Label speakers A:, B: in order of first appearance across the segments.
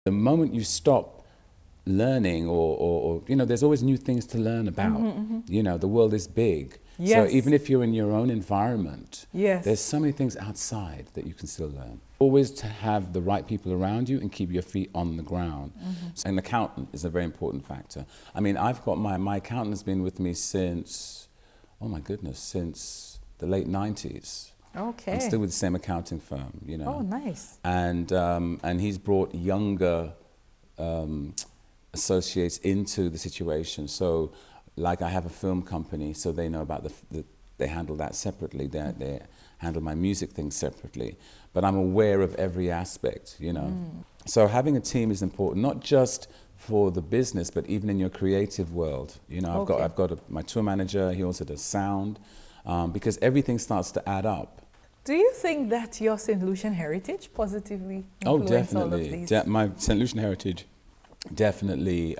A: The moment you stop learning or there's always new things to learn about. The world is big.
B: Yes.
A: So even if you're in your own environment,
B: Yes.
A: there's so many things outside that you can still learn. Always to have the right people around you and keep your feet on the ground. So an accountant is a very important factor. I mean, I've got my accountant has been with me since the late 90s.
B: Okay.
A: I'm still with the same accounting firm,
B: Oh, nice.
A: And he's brought younger associates into the situation. So, like I have a film company, so they know about they handle that separately. They handle my music things separately. But I'm aware of every aspect, So having a team is important, not just for the business, but even in your creative world. I've got my tour manager. He also does sound, because everything starts to add up.
B: Do you think that your Saint Lucian heritage positively influenced all of these?
A: My Saint Lucian heritage definitely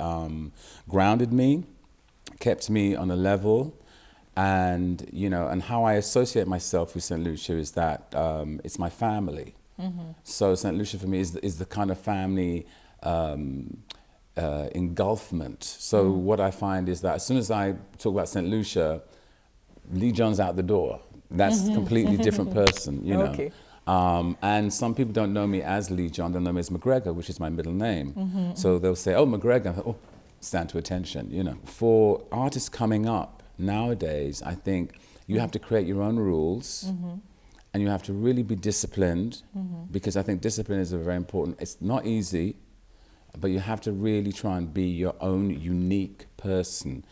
A: grounded me, kept me on a level, and and how I associate myself with Saint Lucia is that it's my family. So Saint Lucia for me is the kind of family engulfment. So what I find is that as soon as I talk about Saint Lucia, Leee John's out the door. That's a completely different person,
B: Okay.
A: And some people don't know me as Leee John, they know me as McGregor, which is my middle name. So they'll say, oh, McGregor, oh, stand to attention, For artists coming up nowadays, I think you have to create your own rules, and you have to really be disciplined, because I think discipline is very important. It's not easy, but you have to really try and be your own unique person.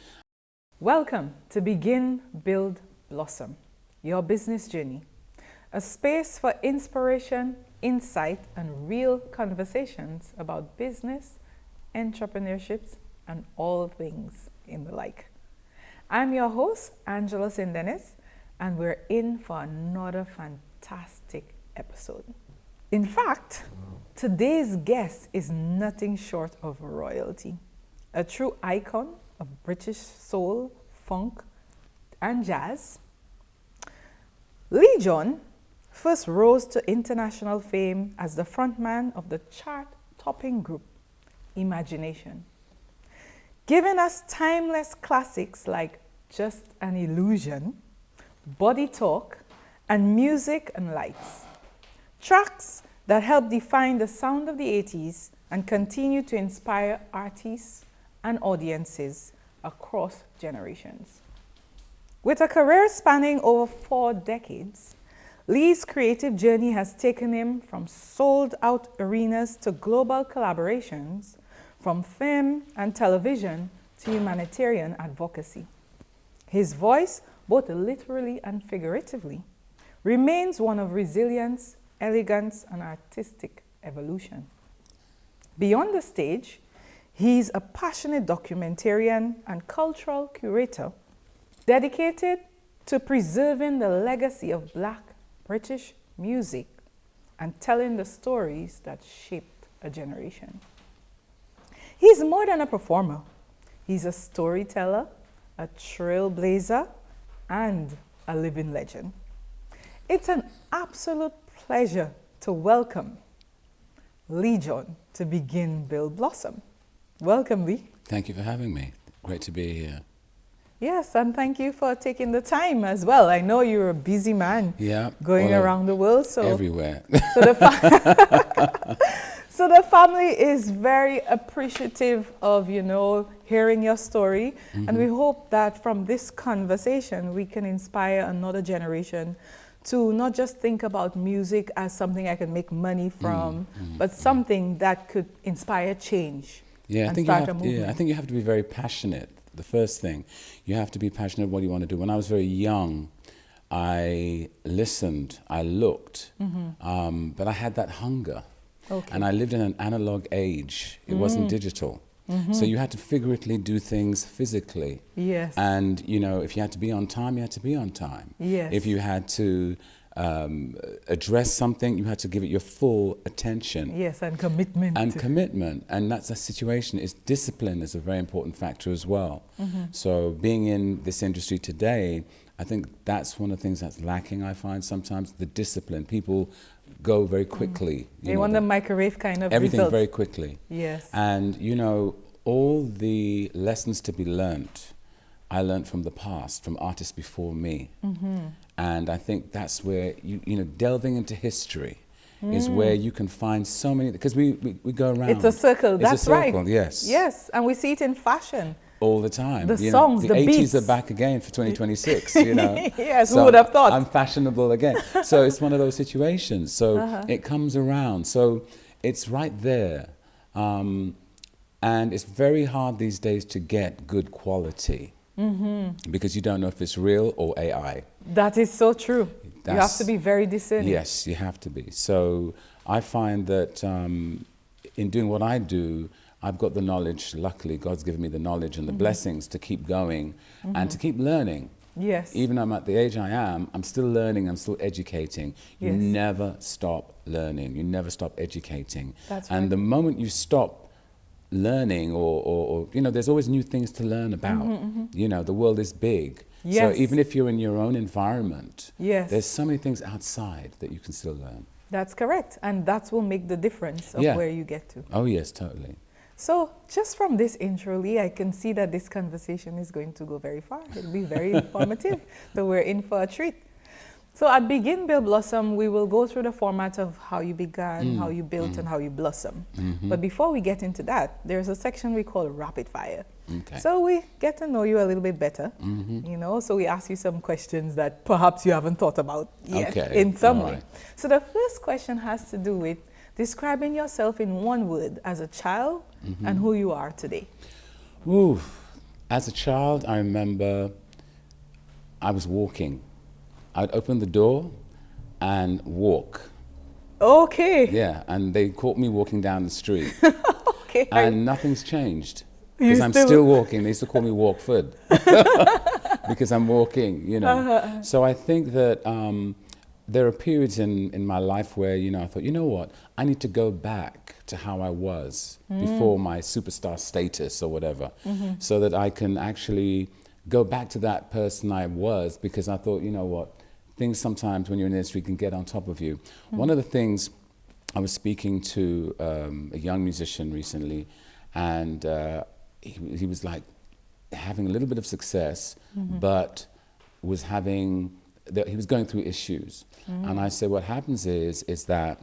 B: Welcome to Begin, Build, Blossom, your business journey. A space for inspiration, insight, and real conversations about business, entrepreneurships, and all things in the like. I'm your host, Angela Sindenis, and we're in for another fantastic episode. In fact, today's guest is nothing short of royalty, a true icon of British soul, funk, and jazz. Leee John first rose to international fame as the frontman of the chart-topping group Imagination, giving us timeless classics like Just an Illusion, Body Talk, and Music and Lights. Tracks that help define the sound of the 80s and continue to inspire artists and audiences across generations. With a career spanning over 4 decades, Lee's creative journey has taken him from sold-out arenas to global collaborations, from film and television to humanitarian advocacy. His voice, both literally and figuratively, remains one of resilience, elegance, and artistic evolution. Beyond the stage, he's a passionate documentarian and cultural curator dedicated to preserving the legacy of Black British music and telling the stories that shaped a generation. He's more than a performer. He's a storyteller, a trailblazer, and a living legend. It's an absolute pleasure to welcome Leee John to Begin, Build, Blossom. Welcome, Leee.
A: Thank you for having me. Great to be here.
B: Yes, and thank you for taking the time as well. I know you're a busy man, going around the world. So
A: everywhere.
B: So the family is very appreciative of, hearing your story. And we hope that from this conversation, we can inspire another generation to not just think about music as something I can make money from, but something that could inspire change and start a movement.
A: I think you have to be very passionate. The first thing, you have to be passionate what you want to do. When I was very young, I listened, I looked, but I had that hunger.
B: Okay.
A: And I lived in an analog age. It wasn't digital. So you had to figuratively do things physically.
B: Yes.
A: And, if you had to be on time, you had to be on time.
B: Yes.
A: If you had to address something, you had to give it your full attention.
B: Yes, and commitment.
A: And commitment. And that's a situation. Discipline is a very important factor as well. So being in this industry today, I think that's one of the things that's lacking, I find sometimes, the discipline. People go very quickly.
B: They want the microwave kind of
A: everything
B: results.
A: very quickly.
B: Yes.
A: And, all the lessons to be learnt, I learned from the past, from artists before me. And I think that's where, delving into history is where you can find so many, because we go around.
B: It's a circle, that's right.
A: Yes.
B: Yes, and we see it in fashion.
A: All the time.
B: The songs, the
A: 80s
B: beats.
A: are back again for 2026,
B: Yes,
A: so
B: who would have thought?
A: I'm fashionable again. So it's one of those situations. So it comes around. So it's right there. And it's very hard these days to get good quality because you don't know if it's real or AI.
B: That is so true. You have to be very discerning.
A: Yes, you have to be. So I find that in doing what I do, I've got the knowledge. Luckily, God's given me the knowledge and the blessings to keep going and to keep learning.
B: Yes.
A: Even though I'm at the age I am, I'm still learning, I'm still educating. You
B: Yes.
A: never stop learning. You never stop educating.
B: That's
A: and
B: right.
A: the moment you stop learning or there's always new things to learn about. The world is big.
B: Yes.
A: So even if you're in your own environment,
B: Yes.
A: there's so many things outside that you can still learn.
B: That's correct. And that will make the difference of
A: Yeah.
B: where you get to.
A: Oh, yes, totally.
B: So just from this intro, Lee, I can see that this conversation is going to go very far. It'll be very informative. So we're in for a treat. So at Begin, Build, Blossom, we will go through the format of how you began, how you built, and how you blossom. But before we get into that, there's a section we call Rapid Fire.
A: Okay.
B: So we get to know you a little bit better, so we ask you some questions that perhaps you haven't thought about yet in some way.
A: right.
B: So the first question has to do with describing yourself in one word as a child and who you are today.
A: Ooh. As a child, I remember I was walking. I'd open the door and walk.
B: Okay.
A: Yeah, and they caught me walking down the street.
B: Okay.
A: And nothing's changed.
B: You
A: Because I'm still walking. They used to call me Walkford. Because I'm walking, So I think that there are periods in my life where, I thought, you know what? I need to go back to how I was before my superstar status or whatever, so that I can actually go back to that person I was, because I thought, you know what? Things sometimes when you're in the industry can get on top of you. One of the things, I was speaking to a young musician recently, and he was like having a little bit of success, but was he was going through issues. And I said, what happens is that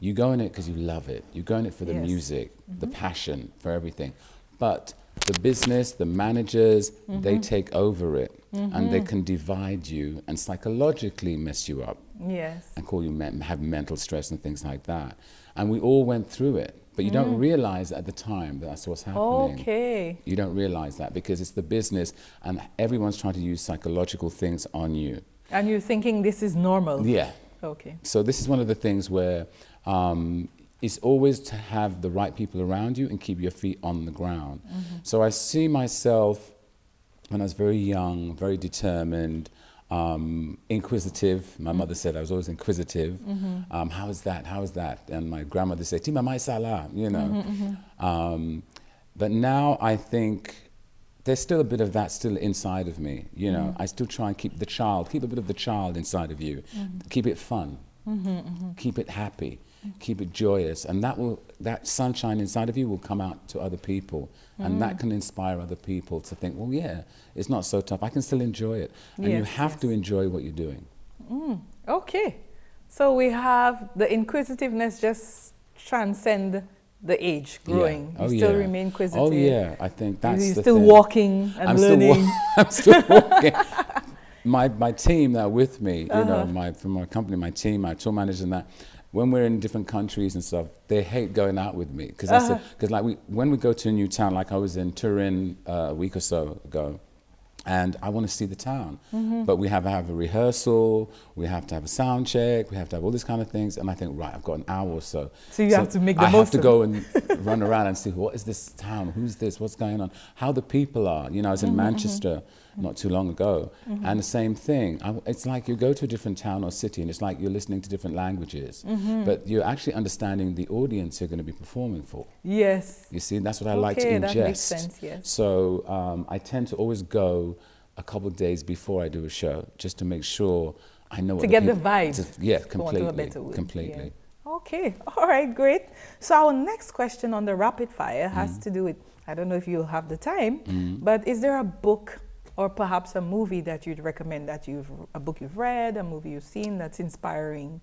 A: you go in it because you love it. You go in it for the music, the passion for everything. But the business, the managers, they take over it, and they can divide you and psychologically mess you up.
B: Yes.
A: And call you have mental stress and things like that. And we all went through it, but you don't realize at the time that that's what's happening.
B: Okay.
A: You don't realize that because it's the business, and everyone's trying to use psychological things on you.
B: And you're thinking this is normal.
A: Yeah.
B: Okay.
A: So this is one of the things where it's always to have the right people around you and keep your feet on the ground. So I see myself when I was very young, very determined, inquisitive. My mother said I was always inquisitive. How is that? How is that? And my grandmother said, Tima mai sala, But now I think there's still a bit of that still inside of me. I still try and keep a bit of the child inside of you. Keep it fun. Keep it happy. Keep it joyous, and that sunshine inside of you will come out to other people, and that can inspire other people to think, well, yeah, it's not so tough. I can still enjoy it, and you have to enjoy what you're doing.
B: Okay, so we have the inquisitiveness just transcend the age growing.
A: Yeah.
B: You still remain inquisitive.
A: Oh yeah, I think that's
B: You're
A: the
B: still
A: thing.
B: Walking and learning.
A: I'm still walking. My team that are with me, from my company, my team, my tour manager and that, when we're in different countries and stuff, they hate going out with me because when we go to a new town, like I was in Turin a week or so ago, and I want to see the town, but we have to have a rehearsal, we have to have a sound check, we have to have all these kind of things, and I think, right, I've got an hour or so.
B: So you have to make the most
A: I have to
B: of
A: go and run around and see what is this town, who's this, what's going on, how the people are. I was in Manchester not too long ago. And the same thing. It's like you go to a different town or city and it's like you're listening to different languages, but you're actually understanding the audience you're going to be performing for.
B: Yes.
A: You see, that's what I like to ingest.
B: That makes sense, yes.
A: So I tend to always go a couple of days before I do a show, just to make sure I know what
B: to get the vibe.
A: Completely.
B: Yeah. Okay, all right, great. So our next question on the rapid fire has to do with, I don't know if you'll have the time, but is there a book or perhaps a movie that you'd recommend a book you've read, a movie you've seen that's inspiring?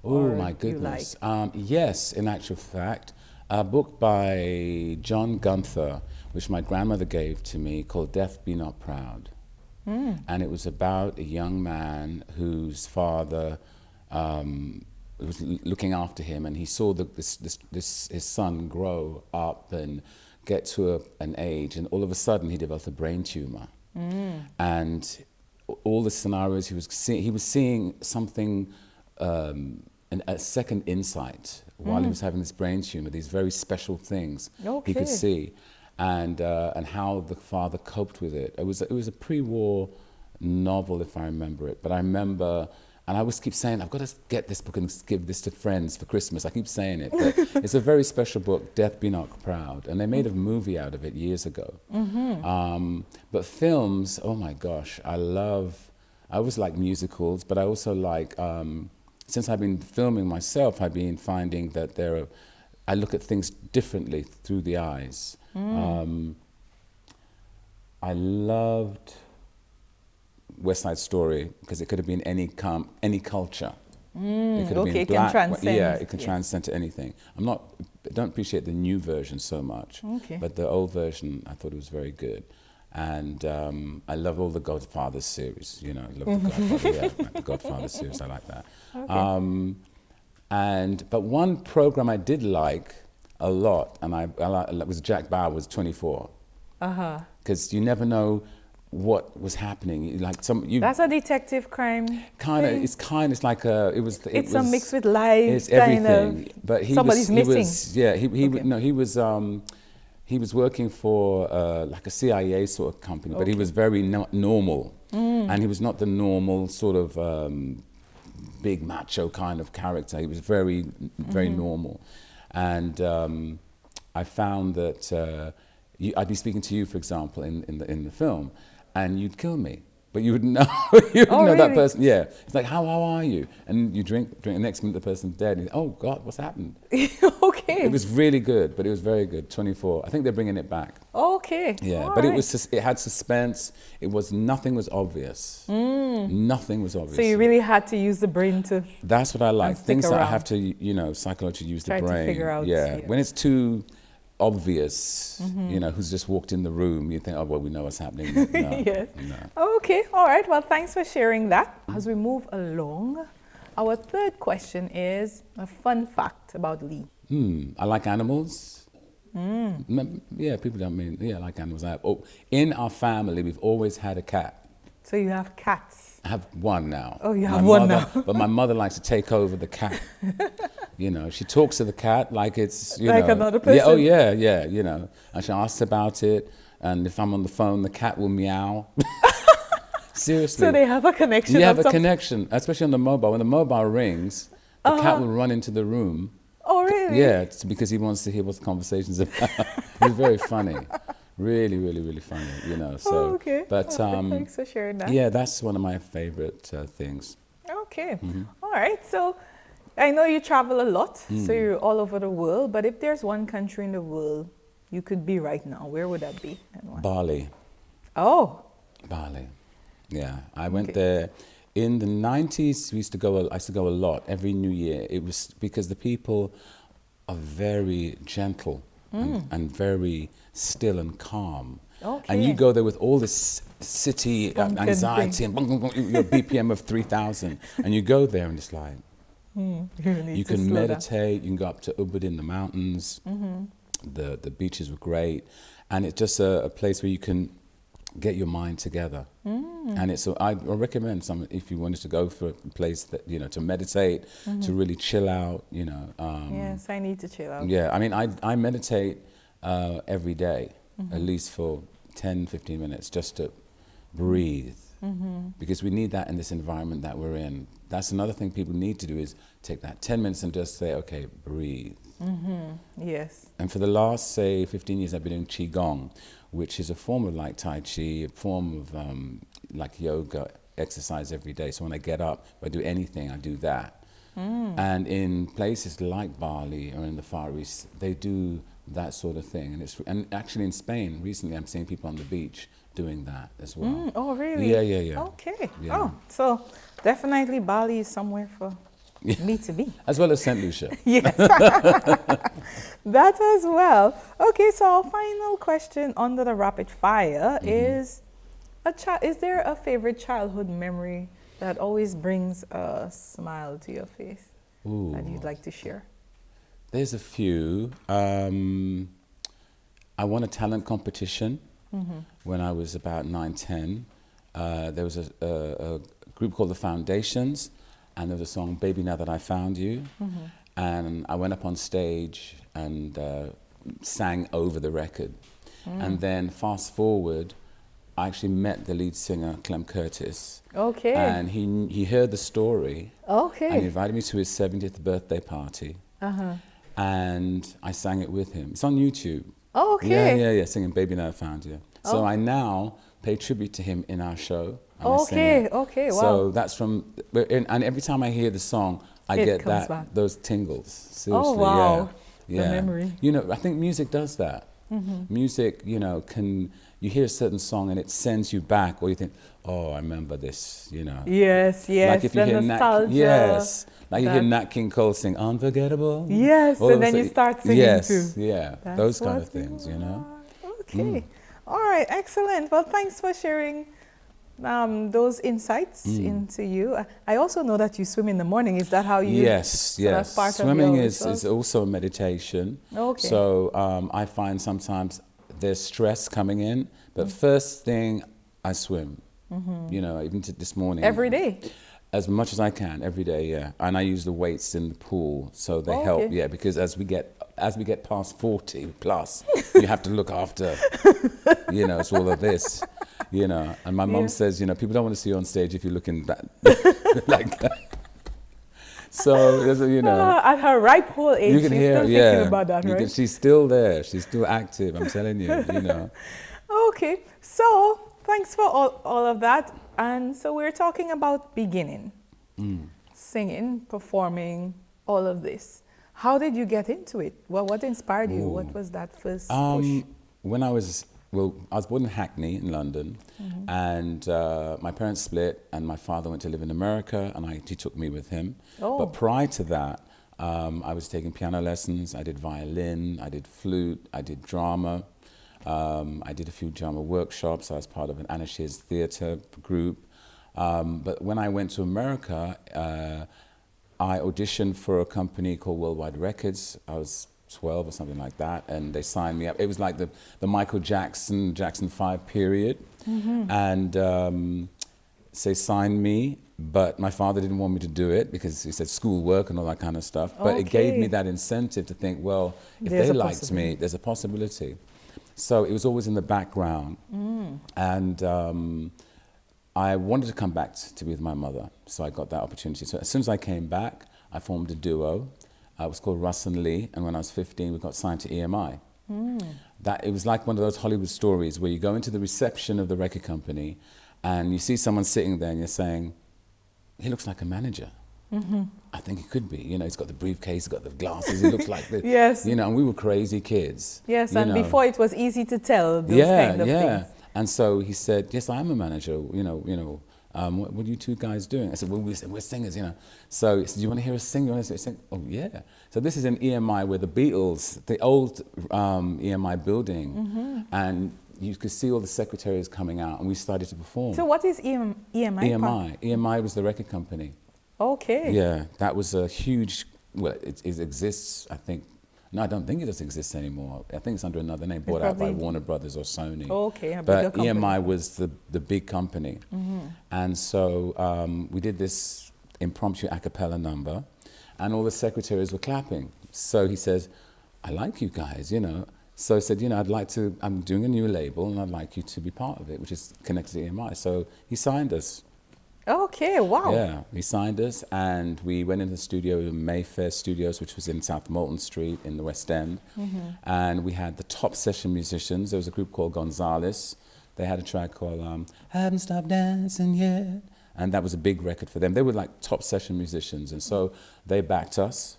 A: Oh my goodness. Yes, in actual fact, a book by John Gunther, which my grandmother gave to me, called Death Be Not Proud. And it was about a young man whose father was looking after him, and he saw his son grow up and get to an age, and all of a sudden he developed a brain tumor. And all the scenarios he was seeing something, a second insight while he was having this brain tumor, these very special things he could see. And how the father coped with it. It was a pre-war novel, if I remember it. But I remember, and I always keep saying, I've got to get this book and give this to friends for Christmas. I keep saying it. But it's a very special book, Death Be Not Proud. And they made a movie out of it years ago. But films, oh my gosh, I always like musicals, but I also like, since I've been filming myself, I've been finding that I look at things differently through the eyes. I loved West Side Story because it could have been any culture. It could have been black.
B: Can transcend.
A: Yeah, it can transcend to anything. I don't appreciate the new version so much, but the old version I thought it was very good. And I love all the Godfather series. You know, I love the Godfather. The Godfather series. I like that. But one program I did like a lot, and it was Jack Bauer's 24. Because you never know what was happening.
B: That's a detective crime.
A: It's like
B: it's a mix with life.
A: It's everything. But
B: somebody's missing.
A: He was working for like a CIA sort of company, but he was very normal, and he was not the normal sort of big macho kind of character. He was very normal. And I found that I'd be speaking to you, for example, in the film, and you'd kill me, but you wouldn't know. You wouldn't know that person. Yeah, it's like, how are you? And you drink. The next minute, the person's dead. And oh God, what's happened? It was really good, but it was very good. 24. I think they're bringing it back. Yeah,
B: all
A: but
B: right.
A: It had suspense. Nothing was obvious. Nothing was obvious.
B: So you really had to use the brain to.
A: That's what I like. Things that I have to, psychologically use the brain.
B: Try to figure out.
A: Yeah. When it's too obvious, who's just walked in the room, you think, oh, well, we know what's happening. No,
B: yes.
A: No.
B: Okay, all right. Well, thanks for sharing that. As we move along, our third question is a fun fact about Leee.
A: I like animals. Yeah, people don't mean, I like animals. In our family, we've always had a cat.
B: So you have cats?
A: I have one now.
B: Oh, you have one now.
A: But my mother likes to take over the cat. She talks to the cat like it's,
B: like another person.
A: Yeah, oh, yeah, And she asks about it. And if I'm on the phone, the cat will meow. Seriously.
B: So they have a connection.
A: You have a connection, especially on the mobile. When the mobile rings, the cat will run into the room.
B: Oh, really?
A: Yeah, it's because he wants to hear what the conversation's about. It's very funny. Really, really, really funny, So, but
B: thanks for sharing that.
A: Yeah, that's one of my favorite things.
B: Okay, all right. So, I know you travel a lot, so you're all over the world. But if there's one country in the world you could be right now, where would that be? And why?
A: Bali.
B: Oh.
A: Bali. Yeah, I went there in the 90s. I used to go a lot every New Year. It was because the people are very gentle and very still and calm. And you go there with all this city anxiety and your BPM of 3,000, and you go there and it's like you can meditate. You can go up to Ubud in the mountains. The beaches were great, and it's just a place where you can get your mind together. And I recommend if you wanted to go for a place that to meditate, to really chill out.
B: Yes, I need to chill out.
A: Yeah, I mean, I meditate every day, at least for 10-15 minutes, just to breathe. Because we need that in this environment that we're in. That's another thing people need to do, is take that 10 minutes and just say, okay, breathe.
B: Yes.
A: And for the last, say, 15 years, I've been doing Qigong, which is a form of like Tai Chi, a form of like yoga exercise every day. So when I get up, if I do anything, I do that. And in places like Bali or in the Far East, they do that sort of thing. And actually in Spain, recently, I'm seeing people on the beach doing that as well.
B: Oh, really?
A: Yeah.
B: Okay.
A: Yeah.
B: Oh, so definitely Bali is somewhere for me to be.
A: As well as Saint Lucian.
B: Yes. That as well. Okay, so our final question under the rapid fire is, is there a favorite childhood memory that always brings a smile to your face that you'd like to share?
A: There's a few. I won a talent competition when I was about 9, 10. There was a group called The Foundations, and there was a song, Baby Now That I Found You. And I went up on stage and sang over the record. And then fast forward, I actually met the lead singer, Clem Curtis.
B: Okay.
A: And he heard the story.
B: Okay.
A: And he invited me to his 70th birthday party. And I sang it with him. It's on YouTube.
B: Oh, okay.
A: Yeah, singing Baby Now I Found You. So I now pay tribute to him in our show. And
B: Okay, wow.
A: So that's from, and every time I hear the song, I get those tingles. Seriously,
B: wow.
A: Yeah.
B: The memory.
A: You know, I think music does that. Music, you know, you hear a certain song and it sends you back, or you think, oh, I remember this, you know.
B: Yes.
A: Like if you hear
B: nostalgia.
A: Like you hear Nat King Cole sing Unforgettable.
B: Yes, and then you start singing too.
A: Yeah, those kind of things, you know.
B: Okay. All right, excellent. Well, thanks for sharing those insights into you. I also know that you swim in the morning. Is that how you?
A: Yes.
B: Part
A: Swimming
B: of
A: is also a meditation.
B: Okay.
A: So I find sometimes there's stress coming in, but first thing I swim. You know, even this morning.
B: Every day?
A: As much as I can, every day, yeah. And I use the weights in the pool, so they help, because as we get past 40 plus, you have to look after, you know, it's all of this, you know. And my mom says, you know, people don't want to see you on stage if you're looking that like that. So, you know.
B: At her ripe old age,
A: you can
B: she's
A: hear,
B: still thinking about that, right?
A: She's still there. She's still active, I'm telling you, you know.
B: Okay, so thanks for all of that. And so we're talking about beginning, singing, performing, all of this. How did you get into it? Well, what inspired you? What was that first push?
A: When I was born in Hackney in London, and my parents split, and my father went to live in America, and he took me with him. But prior to that, I was taking piano lessons, I did violin, I did flute, I did drama. I did a few drama workshops. I was part of an Anna Shear's theatre group. But when I went to America, I auditioned for a company called Worldwide Records. I was 12 or something like that, and they signed me up. It was like the Michael Jackson 5 period. And so they signed me, but my father didn't want me to do it because he said schoolwork and all that kind of stuff. But it gave me that incentive to think, well, if they liked me, there's a possibility. So it was always in the background. And I wanted to come back to be with my mother, so I got that opportunity. So as soon as I came back, I formed a duo. It was called Russ and Lee, and when I was 15, we got signed to EMI. It was like one of those Hollywood stories where you go into the reception of the record company and you see someone sitting there and you're saying, he looks like a manager. I think he could be. You know, he's got the briefcase, he's got the glasses, he looks like the...
B: Yes.
A: You know, and we were crazy kids.
B: Yes, and before it was easy to tell those kind of things.
A: And so he said, yes, I am a manager, what are you two guys doing? I said, well, we're singers, you know. So he said, do you want to hear us sing? You want to sing? Oh, yeah. So this is an EMI where the Beatles, the old EMI building, and you could see all the secretaries coming out, and we started to perform.
B: So what is EMI?
A: EMI was the record company.
B: Okay.
A: Yeah, that was a huge, well, it exists, I think. No, I don't think it does exist anymore. I think it's under another name, bought out by Warner Brothers or Sony.
B: Okay,
A: but EMI was the big company. And so we did this impromptu a cappella number, and all the secretaries were clapping. So he says, I like you guys, you know. So I said, I'm doing a new label and I'd like you to be part of it, which is connected to EMI. So he signed us.
B: Okay, wow.
A: Yeah, he signed us and we went into the studio in Mayfair Studios, which was in South Molton Street in the West End. And we had the top session musicians. There was a group called Gonzales. They had a track called Haven't Stopped Dancing Yet. And that was a big record for them. They were like top session musicians. And so they backed us.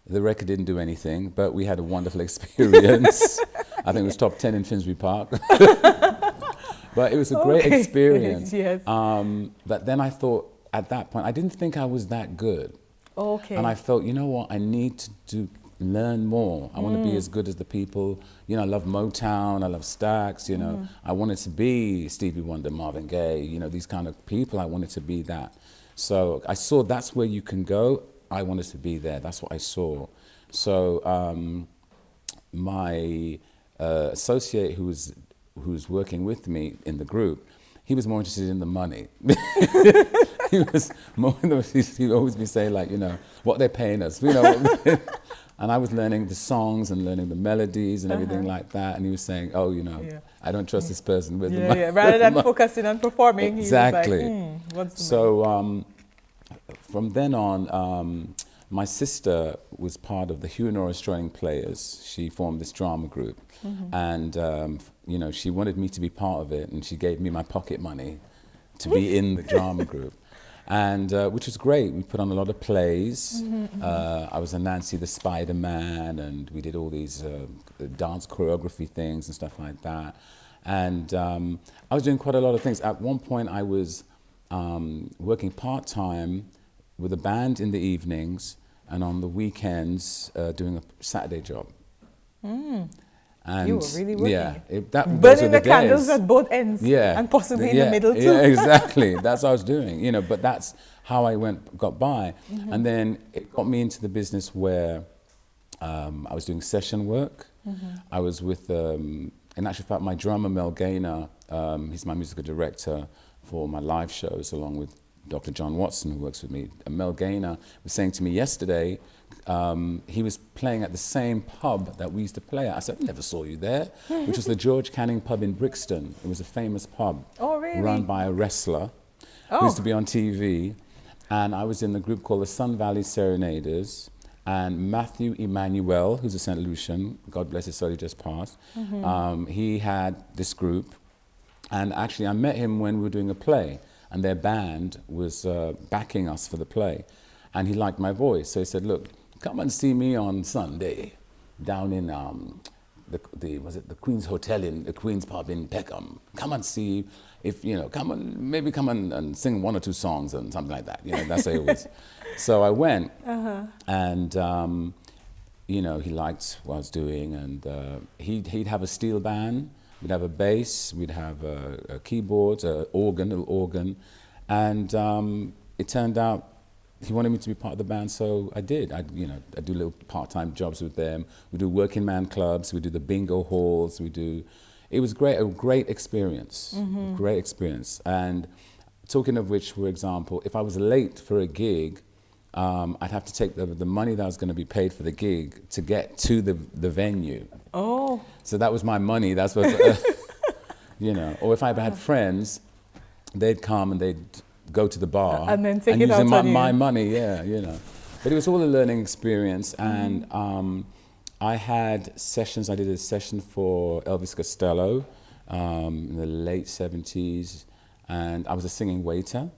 A: The record didn't do anything, but we had a wonderful experience. I think it was top 10 in Finsbury Park. But it was a great experience.
B: Yes.
A: But then I thought, at that point, I didn't think I was that good.
B: Okay.
A: And I felt, you know what, I need to learn more. I want to be as good as the people. I love Motown, I love Stax, I wanted to be Stevie Wonder, Marvin Gaye, these kind of people. I wanted to be that. So I saw that's where you can go. I wanted to be there. That's what I saw. So my associate who's working with me in the group, he was more interested in the money. He was more, he'd always be saying like, what they're paying us, and I was learning the songs and learning the melodies and everything like that. And he was saying, I don't trust this person with the money.
B: Yeah. Rather than focusing on performing,
A: exactly.
B: He was like, what's the
A: so from then on, my sister was part of the Hugh Norris Strolling Players. She formed this drama group. And, she wanted me to be part of it. And she gave me my pocket money to be in the drama group. And which was great. We put on a lot of plays. I was a Nancy the Spider-Man, and we did all these dance choreography things and stuff like that. And I was doing quite a lot of things. At one point, I was working part-time with a band in the evenings, and on the weekends doing a Saturday job. And
B: you were really working.
A: Yeah,
B: burning the candles at both ends.
A: Yeah,
B: and possibly in the middle too.
A: Yeah, exactly. That's what I was doing. But that's how I got by. And then it got me into the business where I was doing session work. I was with, in actual fact, my drummer Mel Gaynor. He's my musical director for my live shows, along with Dr. John Watson, who works with me. And Mel Gaynor was saying to me yesterday, he was playing at the same pub that we used to play at. I said, I never saw you there, which was the George Canning pub in Brixton. It was a famous pub.
B: Oh, really?
A: Run by a wrestler who used to be on TV. And I was in the group called the Sun Valley Serenaders. And Matthew Emmanuel, who's a Saint Lucian, God bless his soul, he just passed, he had this group. And actually, I met him when we were doing a play. And their band was backing us for the play. And he liked my voice. So he said, look, come and see me on Sunday down in the Queen's Hotel in the Queen's Pub in Peckham. Come and see if, come and sing one or two songs and something like that. That's how it was. So I went and, he liked what I was doing. And he'd have a steel band. We'd have a bass, we'd have a keyboard, a little organ, and it turned out he wanted me to be part of the band, so I did. I do little part-time jobs with them. We do working man clubs, we do the bingo halls, it was great, a great experience, great experience. And talking of which, for example, if I was late for a gig, I'd have to take the money that I was going to be paid for the gig to get to the venue. Oh. So that was my money. That's what, Or if I had friends, they'd come and they'd go to the bar
B: and then take it out
A: using my money. Yeah, But it was all a learning experience, and I had sessions. I did a session for Elvis Costello in the late 70s, and I was a singing waiter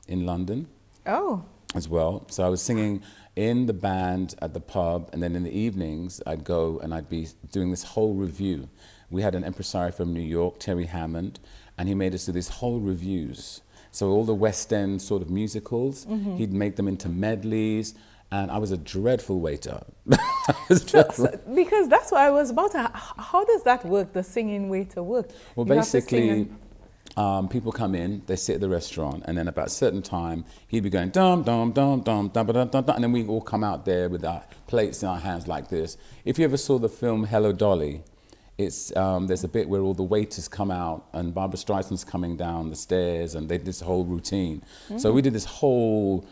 A: in London. Oh. As well. So I was singing in the band at the pub, and then in the evenings I'd go and I'd be doing this whole review. We had an impresario from New York, Terry Hammond, and he made us do these whole reviews. So all the West End sort of musicals, he'd make them into medleys, and I was a dreadful waiter.
B: Because that's what I was about to, how does that work, the singing waiter work?
A: Well, basically, people come in, they sit at the restaurant, and then about a certain time, he'd be going dum dum dum dum dum dum dum, and then we all come out there with our plates in our hands like this. If you ever saw the film Hello Dolly, it's there's a bit where all the waiters come out, and Barbra Streisand's coming down the stairs, and they did this whole routine. So we did this whole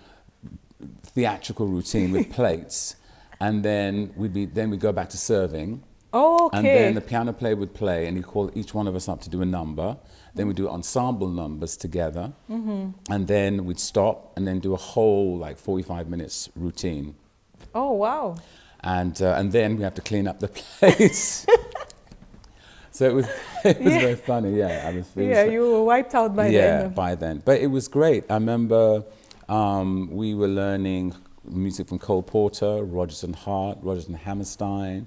A: theatrical routine with plates, and then we'd go back to serving.
B: Oh,
A: And then
B: okay.
A: the piano player would play, and he'd call each one of us up to do a number. Then we'd do ensemble numbers together. And then we'd stop and then do a whole, like, 45 minutes routine.
B: Oh, wow.
A: And then we have to clean up the place. So it was very funny, yeah. I was,
B: Yeah, you were wiped out by then.
A: yeah, by then. But it was great. I remember we were learning music from Cole Porter, Rodgers and Hart, Rodgers and Hammerstein.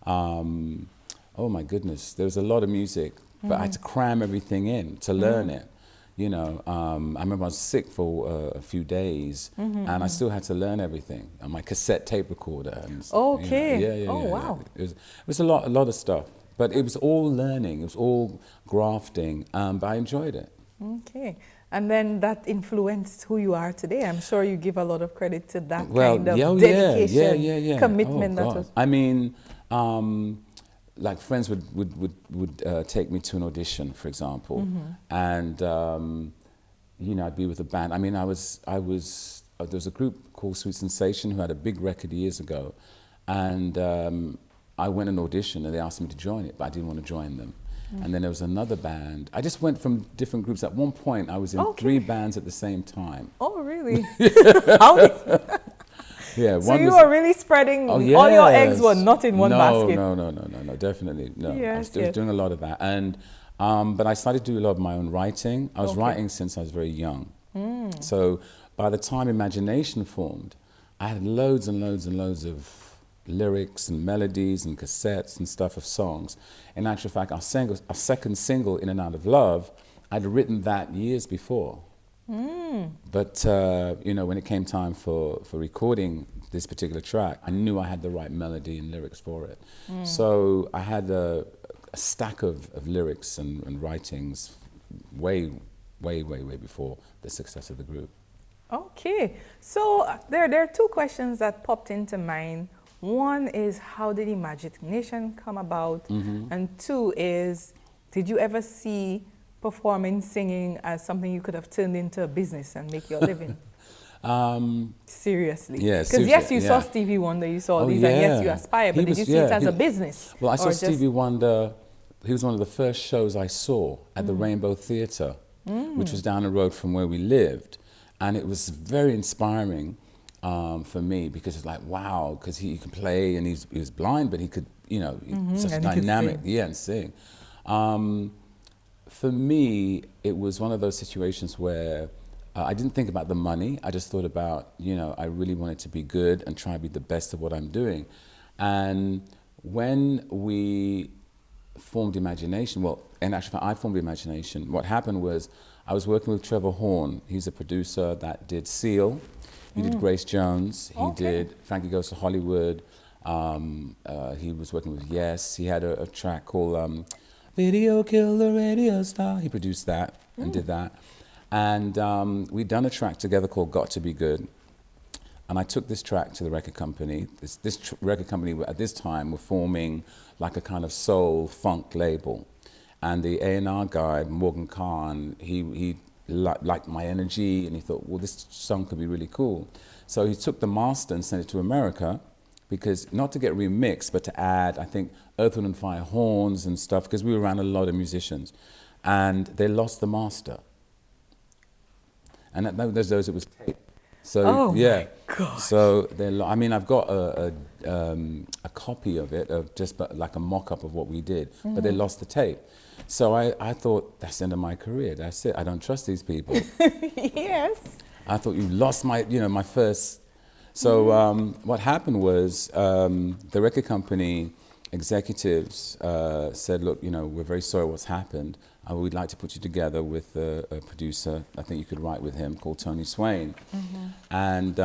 A: Oh my goodness, there was a lot of music, but I had to cram everything in to learn it. You know, I remember I was sick for a few days, and I still had to learn everything on my cassette tape recorder. And,
B: Okay.
A: you know, yeah.
B: Wow.
A: It was a lot of stuff, but it was all learning. It was all grafting, but I enjoyed it.
B: Okay. And then that influenced who you are today. I'm sure you give a lot of credit to that kind of dedication, commitment.
A: Oh,
B: that
A: God.
B: was.
A: I mean, like friends would take me to an audition, for example, and you know, I'd be with a band. I mean, there was a group called Sweet Sensation who had a big record years ago, and I went and auditioned, and they asked me to join it, but I didn't want to join them. And then there was another band. I just went from different groups. At one point, I was in 3 bands at the same time.
B: Oh, really? How did,
A: Yeah.
B: so you were really spreading, all your eggs were not in one basket.
A: No, definitely, no. I was
B: Yes.
A: doing a lot of that. And, but I started to do a lot of my own writing. I was writing since I was very young. So by the time imagination formed, I had loads and loads and loads of lyrics and melodies and cassettes and stuff of songs. In actual fact, our second single, In and Out of Love, I'd written that years before. But, you know, when it came time for recording this particular track, I knew I had the right melody and lyrics for it. So I had a stack of lyrics and writings way before the success of the group.
B: Okay. So there are 2 questions that popped into mind. One is, how did imagination come about? And 2 is, did you ever see performing, singing as something you could have turned into a business and make your living? Seriously?
A: Yeah,
B: because yes, you saw Stevie Wonder, you saw these, and yes, you aspire, but did you see it as a business?
A: Well, I saw Stevie Wonder. He was one of the first shows I saw at the Rainbow Theatre, which was down the road from where we lived, and it was very inspiring for me, because it's like, wow, because he could play, and he was blind, but he could, you know, such a dynamic, and sing. For me, it was one of those situations where I didn't think about the money. I just thought about, you know, I really wanted to be good and try to be the best of what I'm doing. And when we formed Imagination, well, in actual fact, I formed Imagination. What happened was I was working with Trevor Horn. He's a producer that did Seal. He did Grace Jones. He did Frankie Goes to Hollywood. He was working with Yes. He had a track called Video Kill the Radio Star. He produced that and did that. And we'd done a track together called Got to Be Good. And I took this track to the record company. This record company at this time were forming like a kind of soul funk label. And the A&R guy, Morgan Khan, he liked my energy, and he thought, well, this song could be really cool. So he took the master and sent it to America, because not to get remixed, but to add, I think, Earth, Wind and Fire horns and stuff, because we were around a lot of musicians. And they lost the master. And there's those it was tape. So
B: my God.
A: So I mean, I've got a copy of it, of just like a mock-up of what we did, but they lost the tape. So I thought, that's the end of my career. That's it. I don't trust these people.
B: Yes.
A: I thought, you lost my, you know, my first. So what happened was the record company executives said, look, you know, we're very sorry what's happened. We'd like to put you together with a producer, I think you could write with him, called Tony Swain. And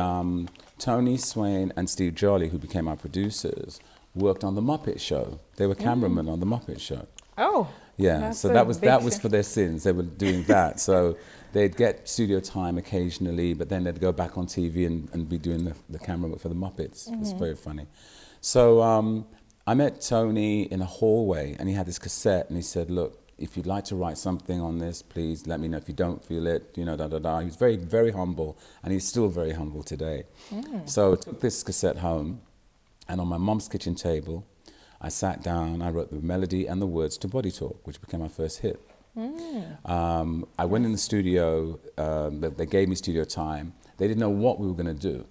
A: Tony Swain and Steve Jolly, who became our producers, worked on The Muppet Show. They were cameramen on The Muppet Show.
B: Oh.
A: Yeah, so that was for their sins. They were doing that. So they'd get studio time occasionally, but then they'd go back on TV and be doing the camera work for the Muppets. It was very funny. So I met Tony in a hallway, and he had this cassette, and he said, look, if you'd like to write something on this, please let me know. If you don't feel it, you know, He was very, very humble, and he's still very humble today. So I took this cassette home, and on my mom's kitchen table, I sat down, I wrote the melody and the words to Body Talk, which became my first hit. I went in the studio, they gave me studio time. They didn't know what we were going to do.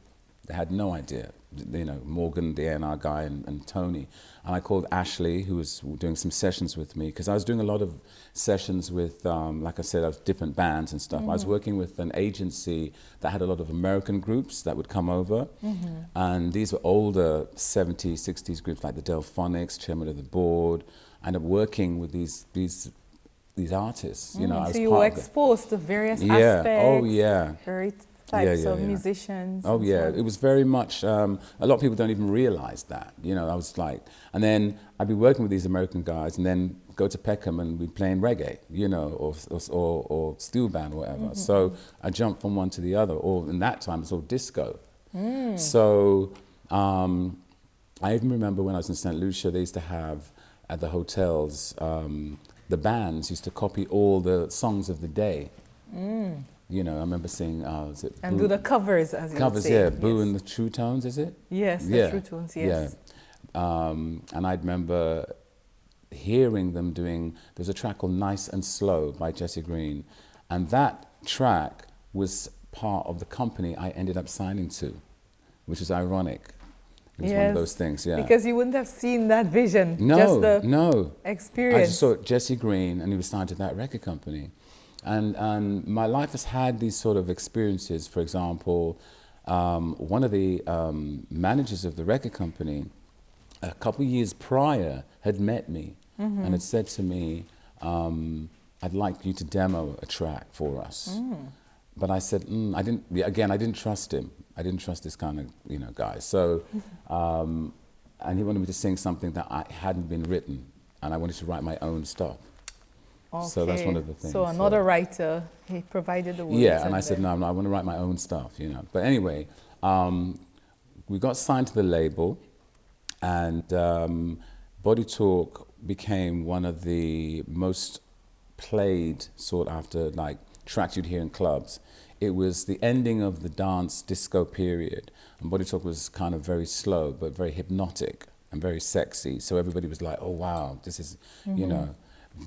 A: They had no idea. You know, Morgan, the A&R guy, and Tony. And I called Ashley, who was doing some sessions with me, because I was doing a lot of sessions with, like I said, of different bands and stuff. I was working with an agency that had a lot of American groups that would come over. And these were older 70s, 60s groups like the Delphonics, chairman of the board. I ended up working with these artists. You know, I was
B: so you were exposed to various aspects.
A: Oh, yeah.
B: Very types of musicians.
A: Oh yeah, it was very much, a lot of people don't even realize that, you know. I was like, and then I'd be working with these American guys and then go to Peckham and we'd playing reggae, you know, or steel band or whatever. So I jumped from one to the other, or in that time it's all disco. So I even remember when I was in Saint Lucia, they used to have at the hotels, the bands used to copy all the songs of the day. You know, I remember seeing, was it
B: and
A: Boo?
B: Do the covers, as you would say.
A: Yeah, Boo and the True Tones, is it?
B: Yes, the True Tones, yes.
A: Yeah. And I remember hearing them doing, there's a track called Nice and Slow by Jesse Green, and that track was part of the company I ended up signing to, which is ironic. It was one of those things, yeah.
B: Because you wouldn't have seen that vision,
A: no,
B: just the
A: no.
B: experience.
A: I just saw Jesse Green and he was signed to that record company. And my life has had these sort of experiences. For example, one of the managers of the record company, a couple of years prior, had met me and had said to me, I'd like you to demo a track for us. But I said, I didn't trust him. I didn't trust this kind of, you know, guy. So, and he wanted me to sing something that hadn't been written, and I wanted to write my own stuff.
B: Okay.
A: So that's one of the things.
B: So another writer, he provided the words.
A: Yeah, and I said, no, I want to write my own stuff, you know. But anyway, we got signed to the label, and Body Talk became one of the most played, sought after, like, tracks you'd hear in clubs. It was the ending of the dance disco period, and Body Talk was kind of very slow, but very hypnotic and very sexy. So everybody was like, oh wow, this is, you know,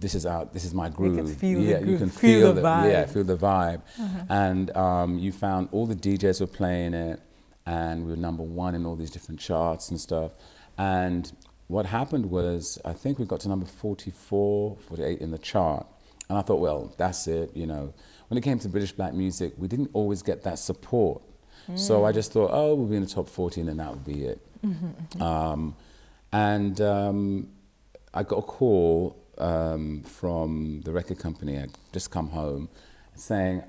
A: this is my groove.
B: You can feel
A: yeah,
B: the groove,
A: you can
B: feel the vibe.
A: Yeah, feel the vibe. And you found all the DJs were playing it, and we were #1 in all these different charts and stuff. And what happened was, I think we got to number 44, 48 in the chart. And I thought, well, that's it, you know. When it came to British black music, we didn't always get that support. So I just thought, oh, we'll be in the top 40 and then that would be it. I got a call from the record company. I'd just come home saying,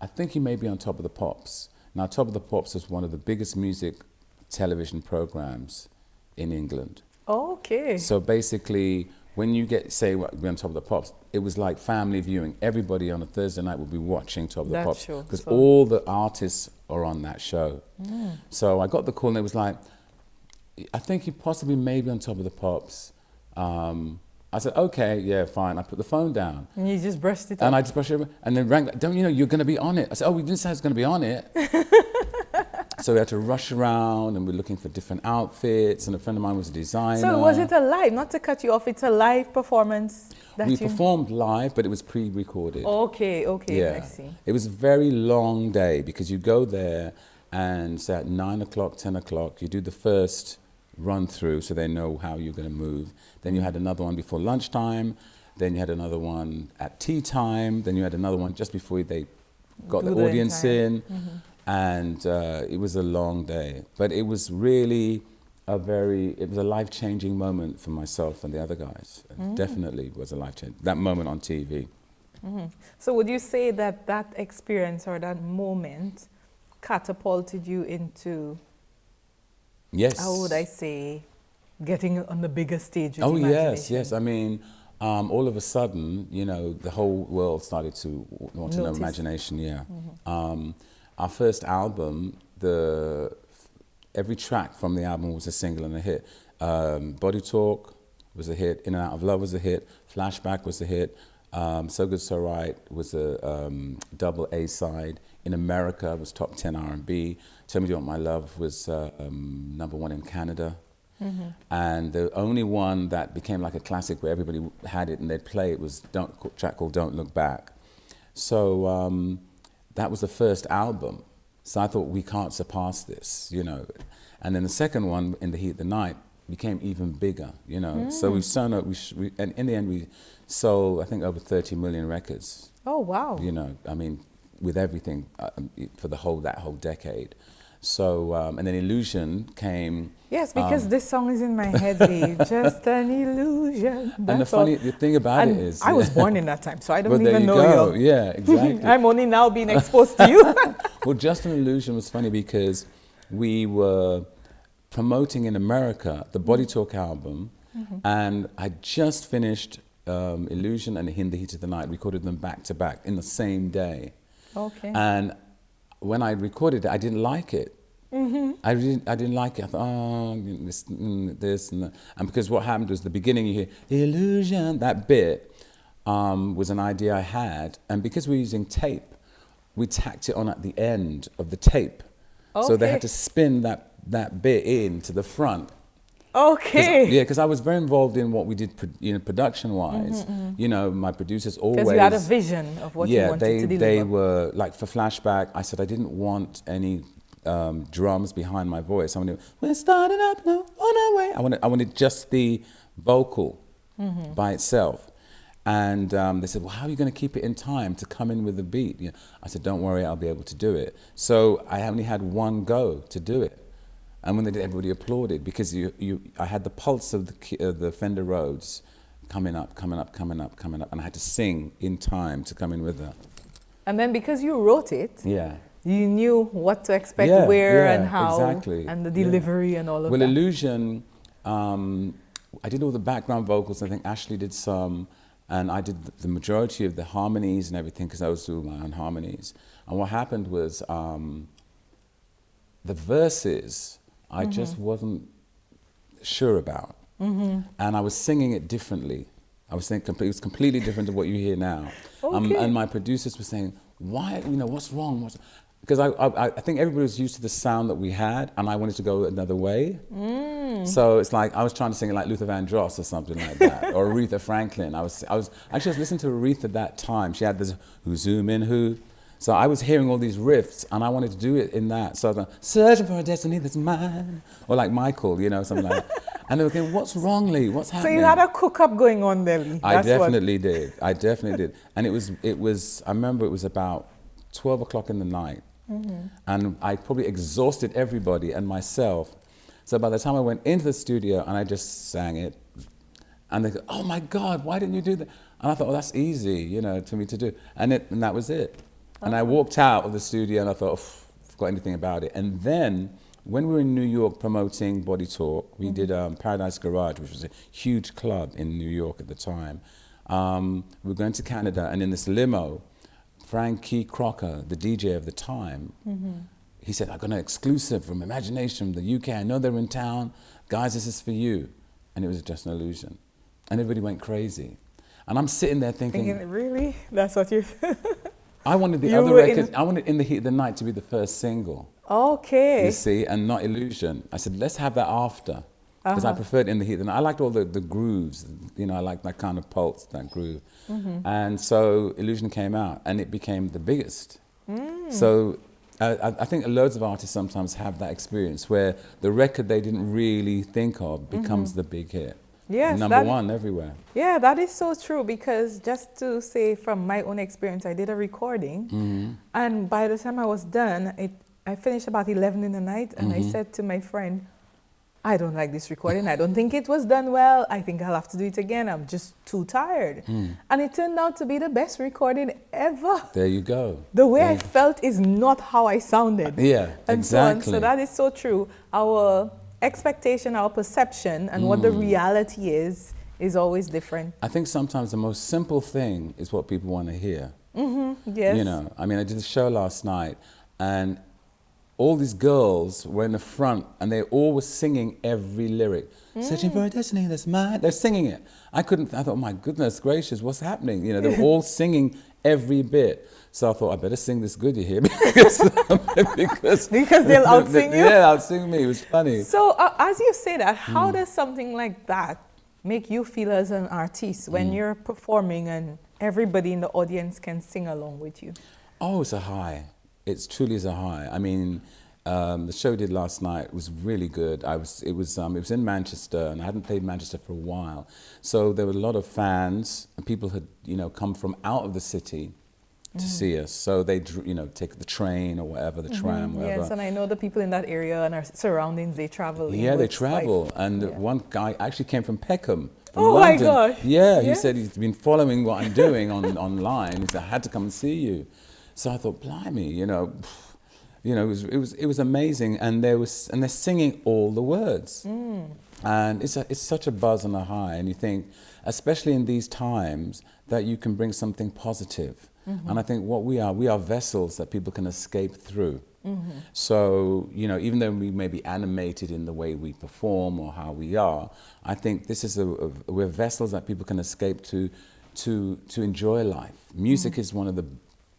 A: I think you may be on Top of the Pops. Now, Top of the Pops was one of the biggest music television programs in England.
B: Okay.
A: So basically, when you say we're on Top of the Pops, it was like family viewing. Everybody on a Thursday night would be watching Top of the Pops because all the artists are on that show. So I got the call and it was like, I think you possibly may be on Top of the Pops. I said, okay, yeah, fine. I put the phone down.
B: And you just brushed it
A: and I just brushed it over, and then rang, don't you know you're going to be on it? I said, oh, we didn't say I was going to be on it. So we had to rush around and we're looking for different outfits, and a friend of mine was a designer.
B: So was it a live, not to cut you off, it's a live performance?
A: We performed live, but it was pre-recorded.
B: Okay, okay,
A: yeah.
B: I see.
A: It was a very long day because you go there and say at 9 o'clock, 10 o'clock, you do the first run through so they know how you're going to move. Then you had another one before lunchtime. Then you had another one at tea time. Then you had another one just before they got the audience in. And it was a long day. But it was really it was a life-changing moment for myself and the other guys. It definitely was a life-changing, that moment on TV.
B: So would you say that that experience or that moment catapulted you into,
A: yes,
B: how would I say, getting on the bigger stage with
A: Oh,
B: imagination?
A: yes. I mean, all of a sudden, you know, the whole world started to want to know imagination, yeah. Our first album, every track from the album was a single and a hit. Body Talk was a hit, In and Out of Love was a hit, Flashback was a hit, So Good So Right was a double A-side. In America, it was top 10 R&B. Tell Me You Want My Love was #1 in Canada. And the only one that became like a classic where everybody had it and they'd play it was a track called Don't Look Back. So that was the first album. So I thought, we can't surpass this, you know. And then the second one, In the Heat of the Night, became even bigger, you know. So we've sewn up, and in the end we sold, I think, over 30 million records.
B: Oh, wow.
A: You know, I mean, with everything for that whole decade. So, and then Illusion came.
B: Yes, because this song is in my head, Lee. Just an illusion.
A: And the thing about it is,
B: I was born in that time, so I don't
A: well,
B: even know
A: go.
B: you.
A: Yeah, exactly.
B: I'm only now being exposed to you.
A: Well, Just an Illusion was funny because we were promoting in America the Body Talk album, and I just finished Illusion and In the Heat of the Night, recorded them back to back in the same day.
B: Okay.
A: And when I recorded it, I didn't like it. I didn't like it. I thought, oh, this and that. And because what happened was the beginning, you hear Illusion, that bit was an idea I had. And because we're using tape, we tacked it on at the end of the tape.
B: Okay.
A: So they had to spin that bit in to the front.
B: Okay.
A: Because I was very involved in what we did, production-wise. You know, my producers always...
B: Because you had a vision of what you wanted to deliver.
A: They were, like for Flashback, I said I didn't want any drums behind my voice. I wanted, we're starting up now, on our way. I wanted just the vocal by itself. And they said, well, how are you going to keep it in time to come in with the beat? You know, I said, don't worry, I'll be able to do it. So I only had one go to do it. And when they did, everybody applauded because I had the pulse of the Fender Rhodes coming up, and I had to sing in time to come in with that. And
B: then because you wrote it, you knew what to expect, where and how,
A: exactly.
B: And the delivery and all of that.
A: Well, Illusion, I did all the background vocals. I think Ashley did some, and I did the majority of the harmonies and everything because I was doing my own harmonies. And what happened was the verses, I just wasn't sure about. And I was singing it differently. I was thinking it was completely different to what you hear now.
B: Okay.
A: And my producers were saying, why, you know, what's wrong? Because I think everybody was used to the sound that we had, and I wanted to go another way. So it's like I was trying to sing it like Luther Vandross or something like that, or Aretha Franklin. I was listening to Aretha at that time. She had this who zoom in who. So I was hearing all these riffs, and I wanted to do it in that. So I was like, searching for a destiny that's mine. Or like Michael, you know, something like that. And they were going, what's wrong, Lee? What's happening?
B: So you had a cook-up going on there, Lee.
A: I definitely did. And it was, I remember it was about 12 o'clock in the night. And I probably exhausted everybody and myself. So by the time I went into the studio and I just sang it, and they go, oh my God, why didn't you do that? And I thought, oh, that's easy, you know, for me to do. And that was it. And I walked out of the studio and I thought, I forgot anything about it. And then when we were in New York promoting Body Talk, we did Paradise Garage, which was a huge club in New York at the time. We were going to Canada, and in this limo, Frankie Crocker, the DJ of the time, he said, I got an exclusive from Imagination from the UK. I know they're in town. Guys, this is for you. And it was Just an Illusion. And everybody went crazy. And I'm sitting there thinking,
B: really? That's what you...
A: I wanted the other record, I wanted In the Heat of the Night to be the first single.
B: Okay.
A: You see, and not Illusion. I said, let's have that after. Because I preferred In the Heat of the Night. I liked all the grooves, you know, I liked that kind of pulse, that groove. And so Illusion came out, and it became the biggest. So I think loads of artists sometimes have that experience where the record they didn't really think of becomes the big hit.
B: Yes,
A: number one everywhere.
B: Yeah, that is so true, because just to say from my own experience, I did a recording, and by the time I was done, I finished about 11 in the night, and I said to my friend, I don't like this recording. I don't think it was done well. I think I'll have to do it again. I'm just too tired. And it turned out to be the best recording ever.
A: There you go.
B: The way I felt is not how I sounded.
A: Yeah,
B: and
A: exactly.
B: So that is so true. Our expectation, our perception, and what the reality is always different.
A: I think sometimes the most simple thing is what people want to hear.
B: Yes.
A: You know, I mean, I did a show last night, and all these girls were in the front, and they all were singing every lyric. Searching for a destiny that's mine. They're singing it. I thought, oh my goodness gracious, what's happening? You know, they're all singing every bit. So I thought, I better sing this good, you hear me? because
B: they'll outsing you?
A: Yeah, outsing me. It was funny.
B: So as you say that, how does something like that make you feel as an artist when you're performing and everybody in the audience can sing along with you?
A: Oh, it's a high. It truly is a high. I mean, the show we did last night was really good. It was in Manchester, and I hadn't played Manchester for a while. So there were a lot of fans, and people had, come from out of the city to see us. So they, take the train or whatever, the tram, whatever.
B: Yes, and I know the people in that area and our surroundings, they travel.
A: Yeah, they travel. And one guy actually came from Peckham. From
B: oh
A: London.
B: My gosh.
A: Yeah, he said he's been following what I'm doing online. He said, I had to come and see you. So I thought, blimey, it was amazing, and they're singing all the words, and it's such a buzz and a high, and you think, especially in these times, that you can bring something positive, and I think what we are vessels that people can escape through. So even though we may be animated in the way we perform or how we are, I think this is we're vessels that people can escape to enjoy life. Music is one of the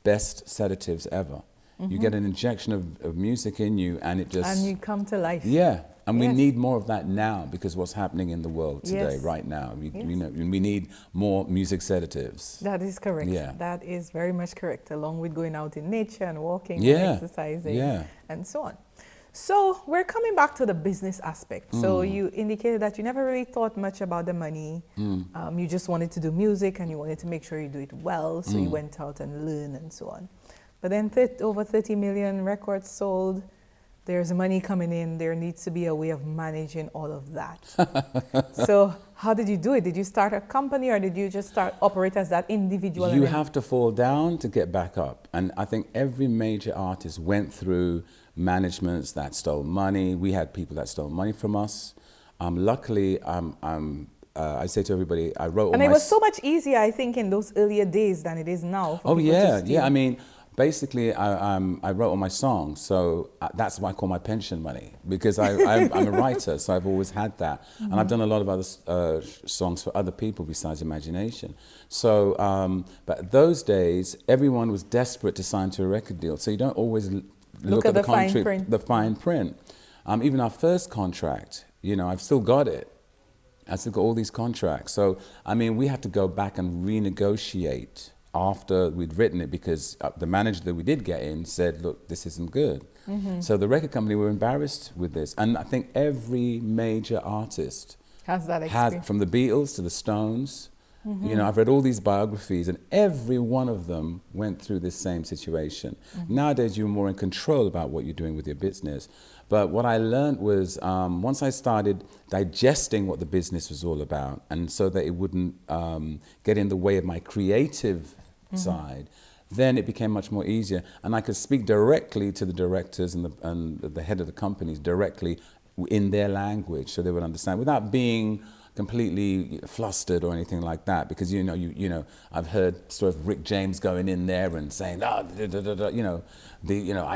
A: best sedatives ever. You get an injection of music in you, and it just...
B: And you come to life.
A: Yeah, and we need more of that now, because what's happening in the world today, right now. We need more music sedatives.
B: That is correct.
A: Yeah.
B: That is very much correct, along with going out in nature and walking and exercising and so on. So we're coming back to the business aspect. So you indicated that you never really thought much about the money. You just wanted to do music, and you wanted to make sure you do it well. So you went out and learned and so on. But then over 30 million records sold, there's money coming in. There needs to be a way of managing all of that. So how did you do it? Did you start a company, or did you just operate as that individual?
A: You have to fall down to get back up. And I think every major artist went through managements that stole money. We had people that stole money from us. Luckily, I say to everybody, I wrote all
B: and it was so much easier, I think, in those earlier days than it is now.
A: Oh yeah, yeah. I mean, basically, I wrote all my songs, so that's why I call my pension money, because I'm a writer, so I've always had that. And I've done a lot of other songs for other people besides Imagination. So, but those days, everyone was desperate to sign to a record deal, so you don't always look at the fine print. Even our first contract, I've still got it. I've still got all these contracts. So, I mean, we had to go back and renegotiate after we'd written it, because the manager that we did get in said, look, this isn't good. So the record company were embarrassed with this. And I think every major artist
B: has that experience.
A: From the Beatles to the Stones. I've read all these biographies, and every one of them went through this same situation. Nowadays, you're more in control about what you're doing with your business. But what I learned was, once I started digesting what the business was all about, and so that it wouldn't get in the way of my creative side, then it became much more easier. And I could speak directly to the directors and the head of the companies directly in their language, so they would understand, without being completely flustered or anything like that, because I've heard sort of Rick James going in there and saying, I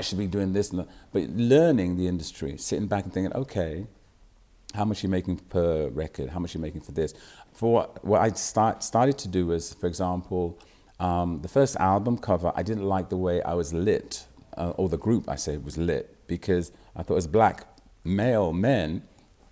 A: should be doing this, but learning the industry, sitting back and thinking, okay, how much are you making per record? How much are you making for this? For what I started to do was, for example, the first album cover, I didn't like the way I was lit, or the group I say was lit, because I thought as black male men,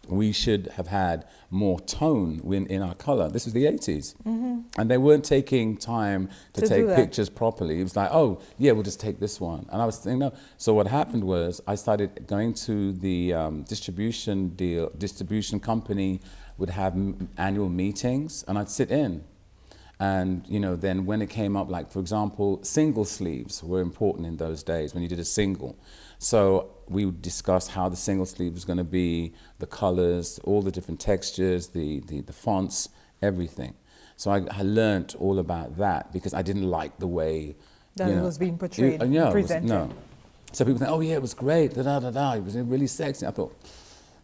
A: we should have had more tone in our color. This was the 80s. And they weren't taking time to take pictures properly. It was like, oh, yeah, we'll just take this one. And I was thinking, no. So what happened was I started going to the distribution company would have annual meetings, and I'd sit in. And then when it came up, like for example, single sleeves were important in those days when you did a single. So we would discuss how the single sleeve was going to be, the colors, all the different textures, the fonts, everything. So I learned all about that, because I didn't like the way
B: that it was being portrayed, presented.
A: So people think, oh yeah, it was great, it was really sexy. I thought,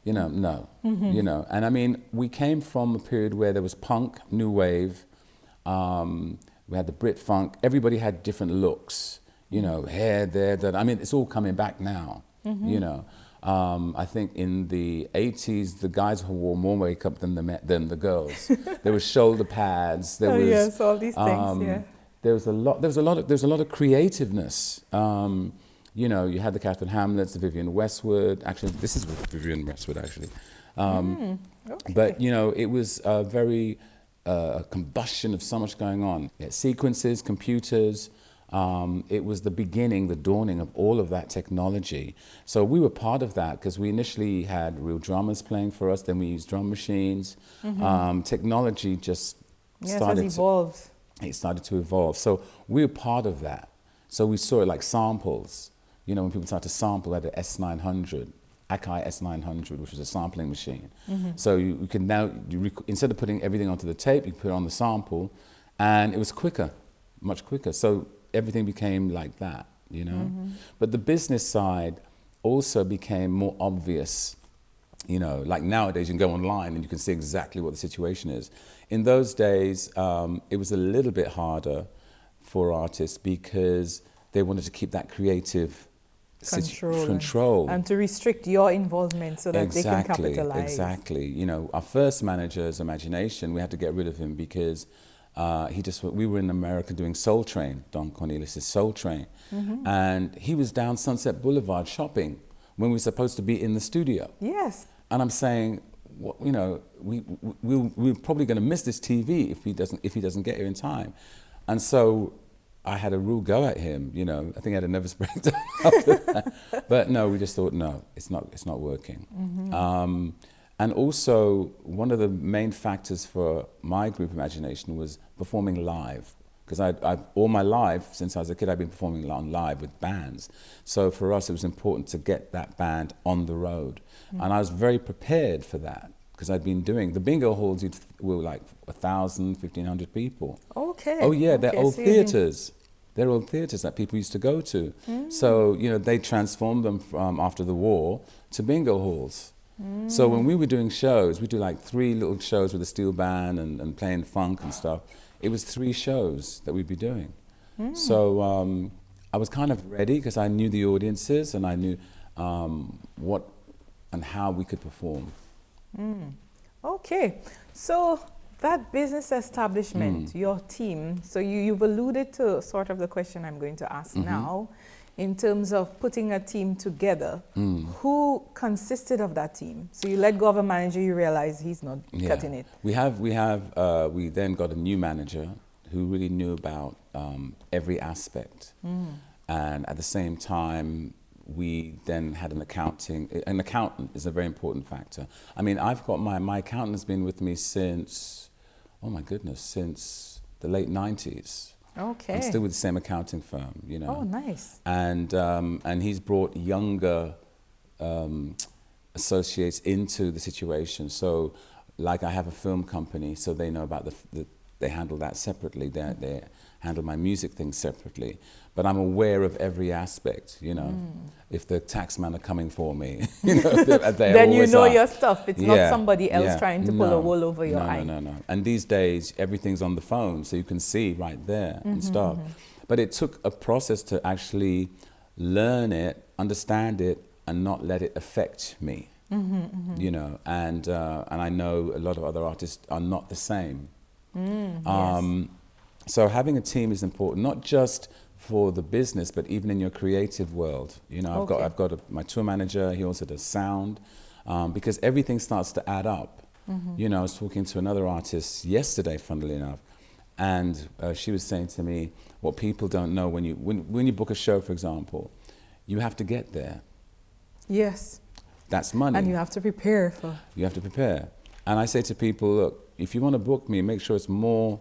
A: no, And I mean, we came from a period where there was punk, new wave. We had the Brit funk. Everybody had different looks. Hair there, that. I mean, it's all coming back now. I think in the 80s, the guys who wore more makeup than the girls. There was shoulder pads. There was
B: yes, all these things.
A: there was a lot of creativeness. You know, you had the Catherine Hamlets, the Vivienne Westwood. Actually, this is Vivienne Westwood, actually.
B: Okay.
A: But, you know, it was a very combustion of so much going on. Yeah, sequences, computers. It was the beginning, the dawning of all of that technology. So we were part of that because we initially had real drummers playing for us. Then we used drum machines. Technology just started.
B: It evolved.
A: It started to evolve. So we were part of that. So we saw it like samples. You know, when people started to sample at the S900, Akai S900, which was a sampling machine. So you can now, instead of putting everything onto the tape, you put it on the sample, and it was quicker, much quicker. So everything became like that, you know. But the business side also became more obvious. You know, like nowadays you can go online and you can see exactly what the situation is. In those days, it was a little bit harder for artists because they wanted to keep that creative control
B: and to restrict your involvement so that they can capitalize.
A: Exactly. You know, our first manager's imagination, we had to get rid of him because we were in America doing Soul Train, Don Cornelius' Soul Train, and he was down Sunset Boulevard shopping when we were supposed to be in the studio.
B: Yes.
A: And I'm saying, you know, we're probably going to miss this TV if he doesn't get here in time. And so I had a real go at him, you know. I think I had a nervous breakdown after that. But no, we just thought, no, it's not working. And also, one of the main factors for my group imagination was performing live. Because all my life, since I was a kid, I've been performing live with bands. So for us, it was important to get that band on the road. And I was very prepared for that. Because I'd been doing, the bingo halls were like 1,000, 1,500 people.
B: Okay.
A: Oh yeah, they're
B: okay.
A: old theatres. They're old theatres that people used to go to. So, you know, they transformed them from after the war to bingo halls. So when we were doing shows, we do like 3 little shows with a steel band and playing funk and stuff. It was 3 shows that we'd be doing. So I was kind of ready because I knew the audiences and I knew what and how we could perform.
B: Okay, so that business establishment, your team, so you've alluded to sort of the question I'm going to ask now, in terms of putting a team together. Who consisted of that team? So you let go of a manager, you realize he's not cutting it.
A: We then got a new manager who really knew about every aspect. And at the same time, we then had an accountant is a very important factor. I mean, I've got my accountant has been with me since, oh my goodness, since the late 90s.
B: Okay.
A: I'm still with the same accounting firm, you know.
B: Oh, nice.
A: And he's brought younger associates into the situation. So, like I have a film company, so they know about they handle that separately. They handle my music things separately. But I'm aware of every aspect, you know. If the taxman are coming for me, you know,
B: then you know your stuff. It's not somebody else trying to pull a wool over your eye.
A: No. And these days, everything's on the phone, so you can see right there and stuff. But it took a process to actually learn it, understand it, and not let it affect me, you know. And I know a lot of other artists are not the same. So having a team is important, not just for the business, but even in your creative world. You know, I've got my tour manager. He also does sound, because everything starts to add up. You know, I was talking to another artist yesterday, funnily enough, and she was saying to me, what people don't know when you book a show, for example, you have to get there. Yes. That's money.
B: And you have to prepare for.
A: You have to prepare. And I say to people, look, if you want to book me, make sure it's more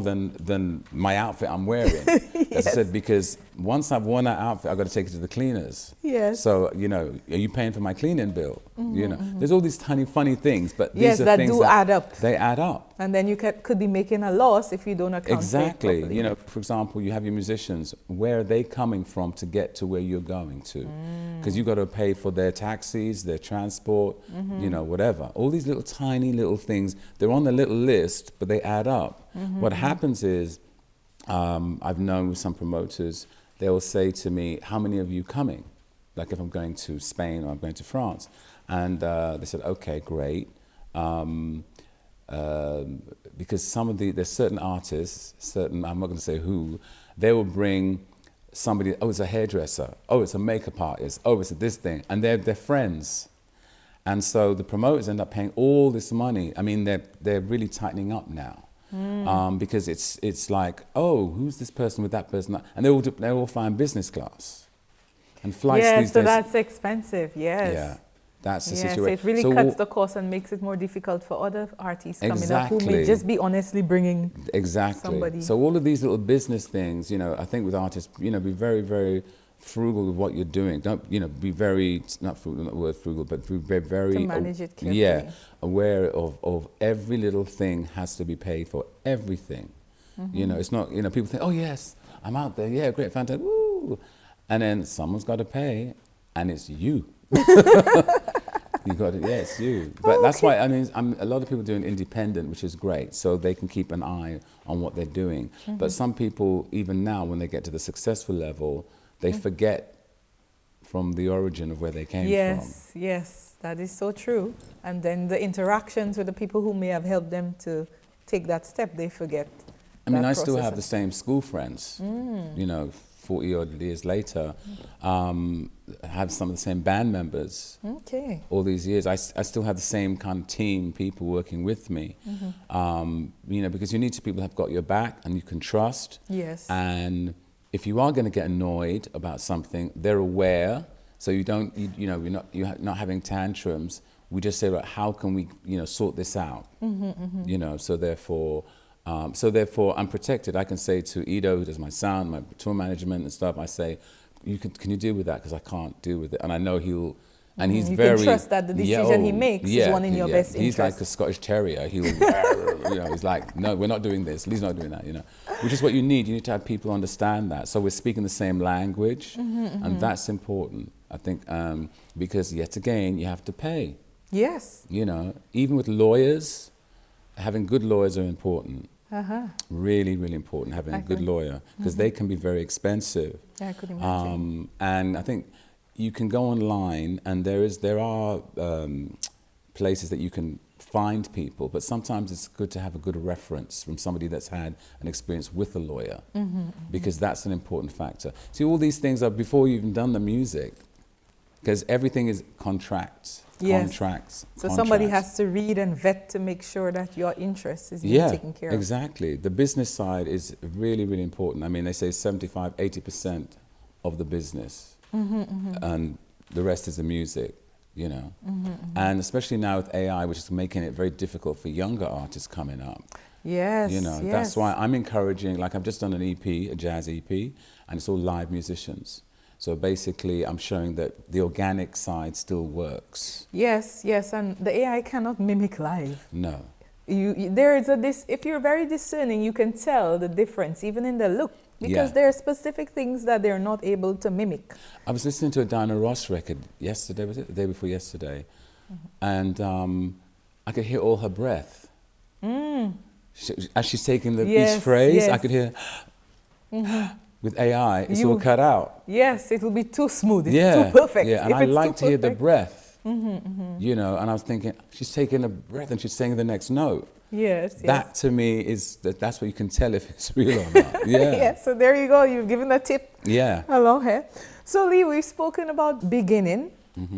A: than my outfit I'm wearing. As I said, because once I've worn that outfit, I've got to take it to the cleaners.
B: Yes.
A: So, you know, are you paying for my cleaning bill? You know, there's all these tiny funny things, but these are things that
B: add up.
A: They add up.
B: And then you could be making a loss if you don't account for it properly.
A: You know, for example, you have your musicians. Where are they coming from to get to where you're going to? Because you've got to pay for their taxis, their transport, you know, whatever. All these little tiny little things, they're on the little list, but they add up. What happens is, I've known with some promoters, they'll say to me, how many of you coming? Like if I'm going to Spain or I'm going to France. And they said, okay, great. because there's certain artists, I'm not going to say who, they will bring somebody, oh, it's a hairdresser, oh, it's a makeup artist, oh, it's this thing, and they're friends. And so the promoters end up paying all this money. I mean, they're really tightening up now. Because it's like, oh, who's this person with that person? And they all fly in business class. And flights these days.
B: So that's expensive, yes.
A: Yeah, that's the
B: Yes,
A: situation.
B: it really cuts the cost and makes it more difficult for other artists coming up who may just be honestly bringing somebody.
A: So all of these little business things, you know, I think with artists, you know, be very, very frugal with what you're doing. Don't, you know, be very, not frugal, not the word frugal, but be very,
B: to manage it carefully.
A: Yeah, aware of every little thing has to be paid for, everything. You know, it's not, you know, people think, oh yes, I'm out there, yeah, great, fantastic, woo. And then someone's got to pay, and it's you. You got it, yeah, it's you. But that's why, I mean, a lot of people doing independent, which is great, so they can keep an eye on what they're doing. But some people, even now, when they get to the successful level, they forget from the origin of where they came from.
B: Yes, that is so true. And then the interactions with the people who may have helped them to take that step, they forget.
A: I mean, I still have the same school friends, you know, 40 odd years later. Have some of the same band members.
B: Okay.
A: All these years, I still have the same kind of team, people working with me. You know, because you need people who have got your back and you can trust.
B: Yes.
A: And if you are going to get annoyed about something, they're aware, so you don't, you know, you're not having tantrums. We just say, right, how can we, you know, sort this out? You know, so therefore, I'm protected. I can say to Ido, who does my sound, my tour management and stuff, I say, can you deal with that? Because I can't deal with it, and I know he'll. And he's
B: you
A: very.
B: can trust that the decision he makes is one in your best interest.
A: He's like a Scottish Terrier. He'll, you know, he's like, no, we're not doing this. Lee's not doing that, you know. Which is what you need. You need to have people understand that. So we're speaking the same language, and that's important, I think, because yet again, you have to pay.
B: Yes.
A: You know, even with lawyers, having good lawyers are important. Really, really important, having a good lawyer, because they can be very expensive.
B: Yeah, I could imagine.
A: And I think you can go online, and there are places that you can find people, but sometimes it's good to have a good reference from somebody that's had an experience with a lawyer, because that's an important factor. See, all these things are before you've even done the music, because everything is contracts. Contracts.
B: So somebody has to read and vet to make sure that your interest is being taken care of.
A: Exactly. The business side is really, really important. I mean, they say 75, 80% of the business, and the rest is the music, you know. And especially now with AI, which is making it very difficult for younger artists coming up.
B: Yes.
A: You know, that's why I'm encouraging, like I've just done an EP, a jazz EP, and it's all live musicians. So basically, I'm showing that the organic side still works.
B: Yes, and the AI cannot mimic live.
A: No.
B: There is if you're very discerning, you can tell the difference, even in the look, because there are specific things that they're not able to mimic.
A: I was listening to a Diana Ross record yesterday, was it? The day before yesterday. And I could hear all her breath. As she's taking each phrase, I could hear... With AI, it's all cut out.
B: Yes, it will be too smooth. It's too perfect.
A: Yeah, and I like to hear the breath. You know, and I was thinking, she's taking a breath and she's saying the next note.
B: Yes.
A: That to me is that's what you can tell if it's real or not. Yeah.
B: So there you go. You've given a tip.
A: Yeah.
B: Along here. So Lee, we've spoken about beginning,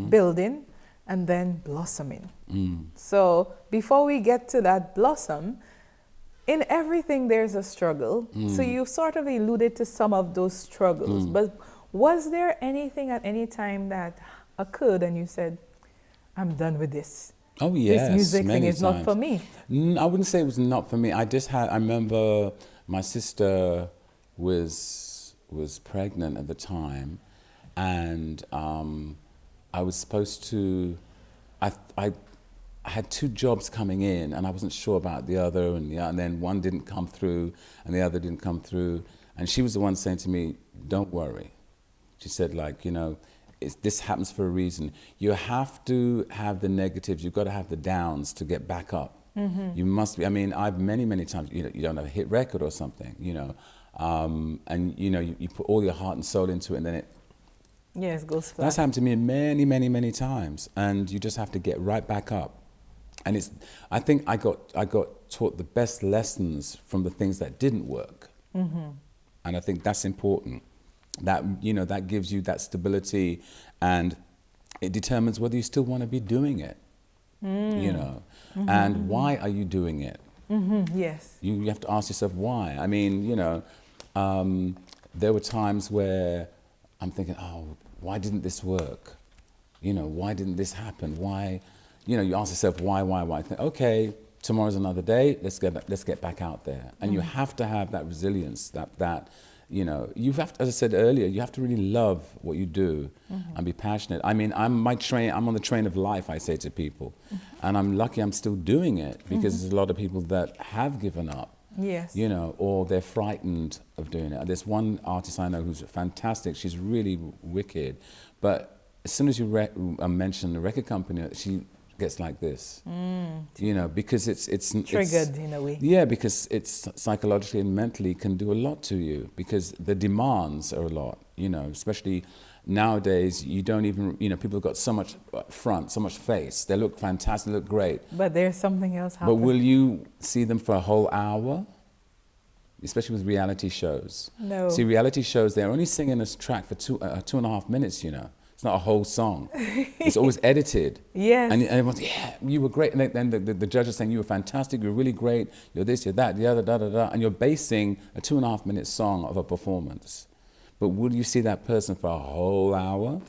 B: building, and then blossoming. So before we get to that blossom, in everything there's a struggle. So you sort of alluded to some of those struggles, but was there anything at any time that occurred and you said, I'm done with this?
A: Oh yes,
B: this music thing is not for me.
A: I wouldn't say it was not for me. I remember my sister was pregnant at the time, and I was supposed to, I had 2 jobs coming in, and I wasn't sure about the other, and then one didn't come through, and the other didn't come through. And she was the one saying to me, don't worry. She said, like, you know, this happens for a reason. You have to have the negatives, you've got to have the downs to get back up. You must be, I mean, I've many times, you know, you don't have a hit record or something, you know, and, you know, you put all your heart and soul into it, and then it
B: goes flat.
A: That's happened to me many times, and you just have to get right back up. And I think I got taught the best lessons from the things that didn't work. And I think that's important. That, that gives you that stability, and it determines whether you still want to be doing it, and why are you doing it?
B: Yes.
A: You have to ask yourself why. I mean, there were times where I'm thinking, oh, why didn't this work? Why didn't this happen? Why? You ask yourself why. I think, okay, tomorrow's another day. Let's get back out there. And you have to have that resilience. That you have to, as I said earlier, you have to really love what you do and be passionate. I mean, I'm on the train of life, I say to people, and I'm lucky I'm still doing it, because there's a lot of people that have given up.
B: Yes.
A: Or they're frightened of doing it. There's one artist I know who's fantastic. She's really wicked, but as soon as you mention the record company, she gets like this, because it's
B: triggered in a way.
A: Yeah, because it's psychologically and mentally can do a lot to you, because the demands are a lot, especially nowadays. You don't even, people have got so much front, so much face. They look fantastic, they look great.
B: But there's something else happening.
A: But will you see them for a whole hour? Especially with reality shows.
B: No.
A: See, reality shows, they're only singing a track for 2.5 minutes, It's not a whole song. It's always edited.
B: Yes.
A: And everyone's, yeah, you were great. And then the judge is saying, you were fantastic, you're really great, you're this, you're that, the other, da-da-da. And you're basing a 2.5 minute song of a performance. But will you see that person for a whole hour?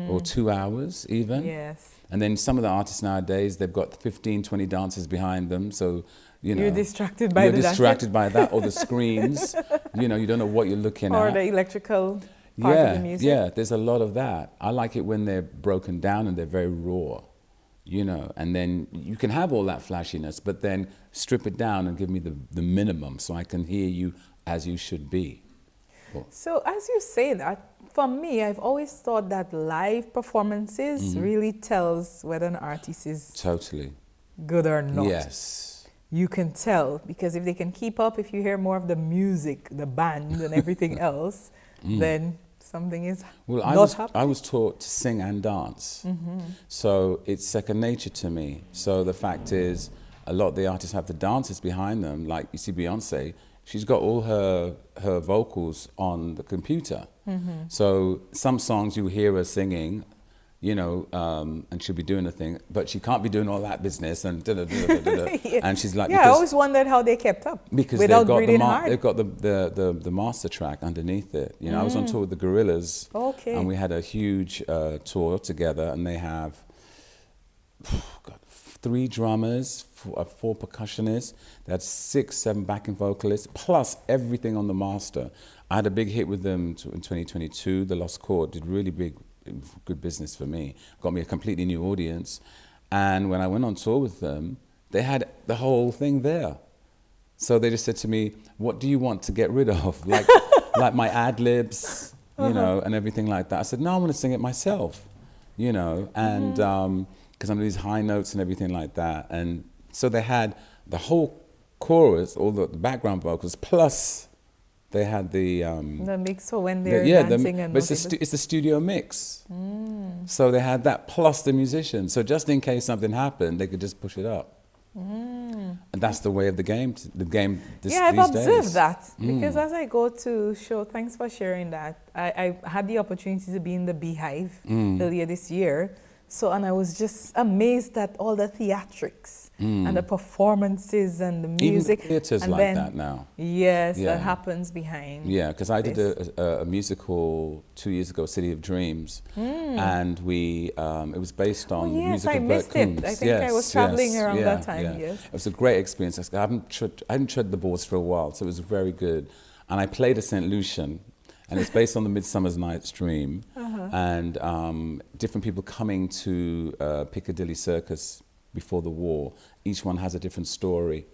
A: Or 2 hours even?
B: Yes.
A: And then some of the artists nowadays, they've got 15, 20 dancers behind them. So,
B: you're distracted by
A: by that, or the screens. You don't know what you're looking at.
B: Or the electrical part of the music.
A: Yeah, there's a lot of that. I like it when they're broken down and they're very raw, and then you can have all that flashiness, but then strip it down and give me the minimum so I can hear you as you should be. Cool.
B: So as you say that, for me, I've always thought that live performances really tells whether an artist is
A: totally
B: good or not.
A: Yes.
B: You can tell, because if they can keep up, if you hear more of the music, the band and everything else, then something is not happening.
A: I was taught to sing and dance. So it's second nature to me. So the fact is, a lot of the artists have the dancers behind them. Like you see Beyonce, she's got all her vocals on the computer. So some songs you hear her singing, and she'll be doing a thing, but she can't be doing all that business and
B: Yeah.
A: And she's like,
B: I always wondered how they kept up
A: because
B: without breathing hard.
A: they've got the master track underneath it. I was on tour with the Gorillas, and we had a huge tour together, and they have 3 drummers, 4 percussionists, they had 6, 7 backing vocalists, plus everything on the master. I had a big hit with them in 2022. The Lost Chord did really good business for me. Got me a completely new audience. And when I went on tour with them, they had the whole thing there. So they just said to me, what do you want to get rid of? Like my ad-libs, and everything like that. I said, no, I want to sing it myself, and because I'm these high notes and everything like that. And so they had the whole chorus, all the background vocals, plus they had the
B: mix for when they're dancing and
A: but it's the studio mix. So they had that plus the musicians. So just in case something happened, they could just push it up. And that's the way of the game.
B: I've observed that, because as I go to show, thanks for sharing that. I had the opportunity to be in the Beehive earlier this year. So, and I was just amazed at all the theatrics and the performances and the music.
A: Even theaters
B: and
A: like
B: then,
A: that now.
B: Yes, that happens behind.
A: Yeah, because I did a musical 2 years ago, City of Dreams, and it was based on the music of Bert Coombs.
B: I think I was traveling around that time. Yes,
A: it was a great experience. I hadn't tread the boards for a while, so it was very good. And I played a Saint Lucian. And it's based on the Midsummer's Night's Dream, and different people coming to Piccadilly Circus before the war. Each one has a different story,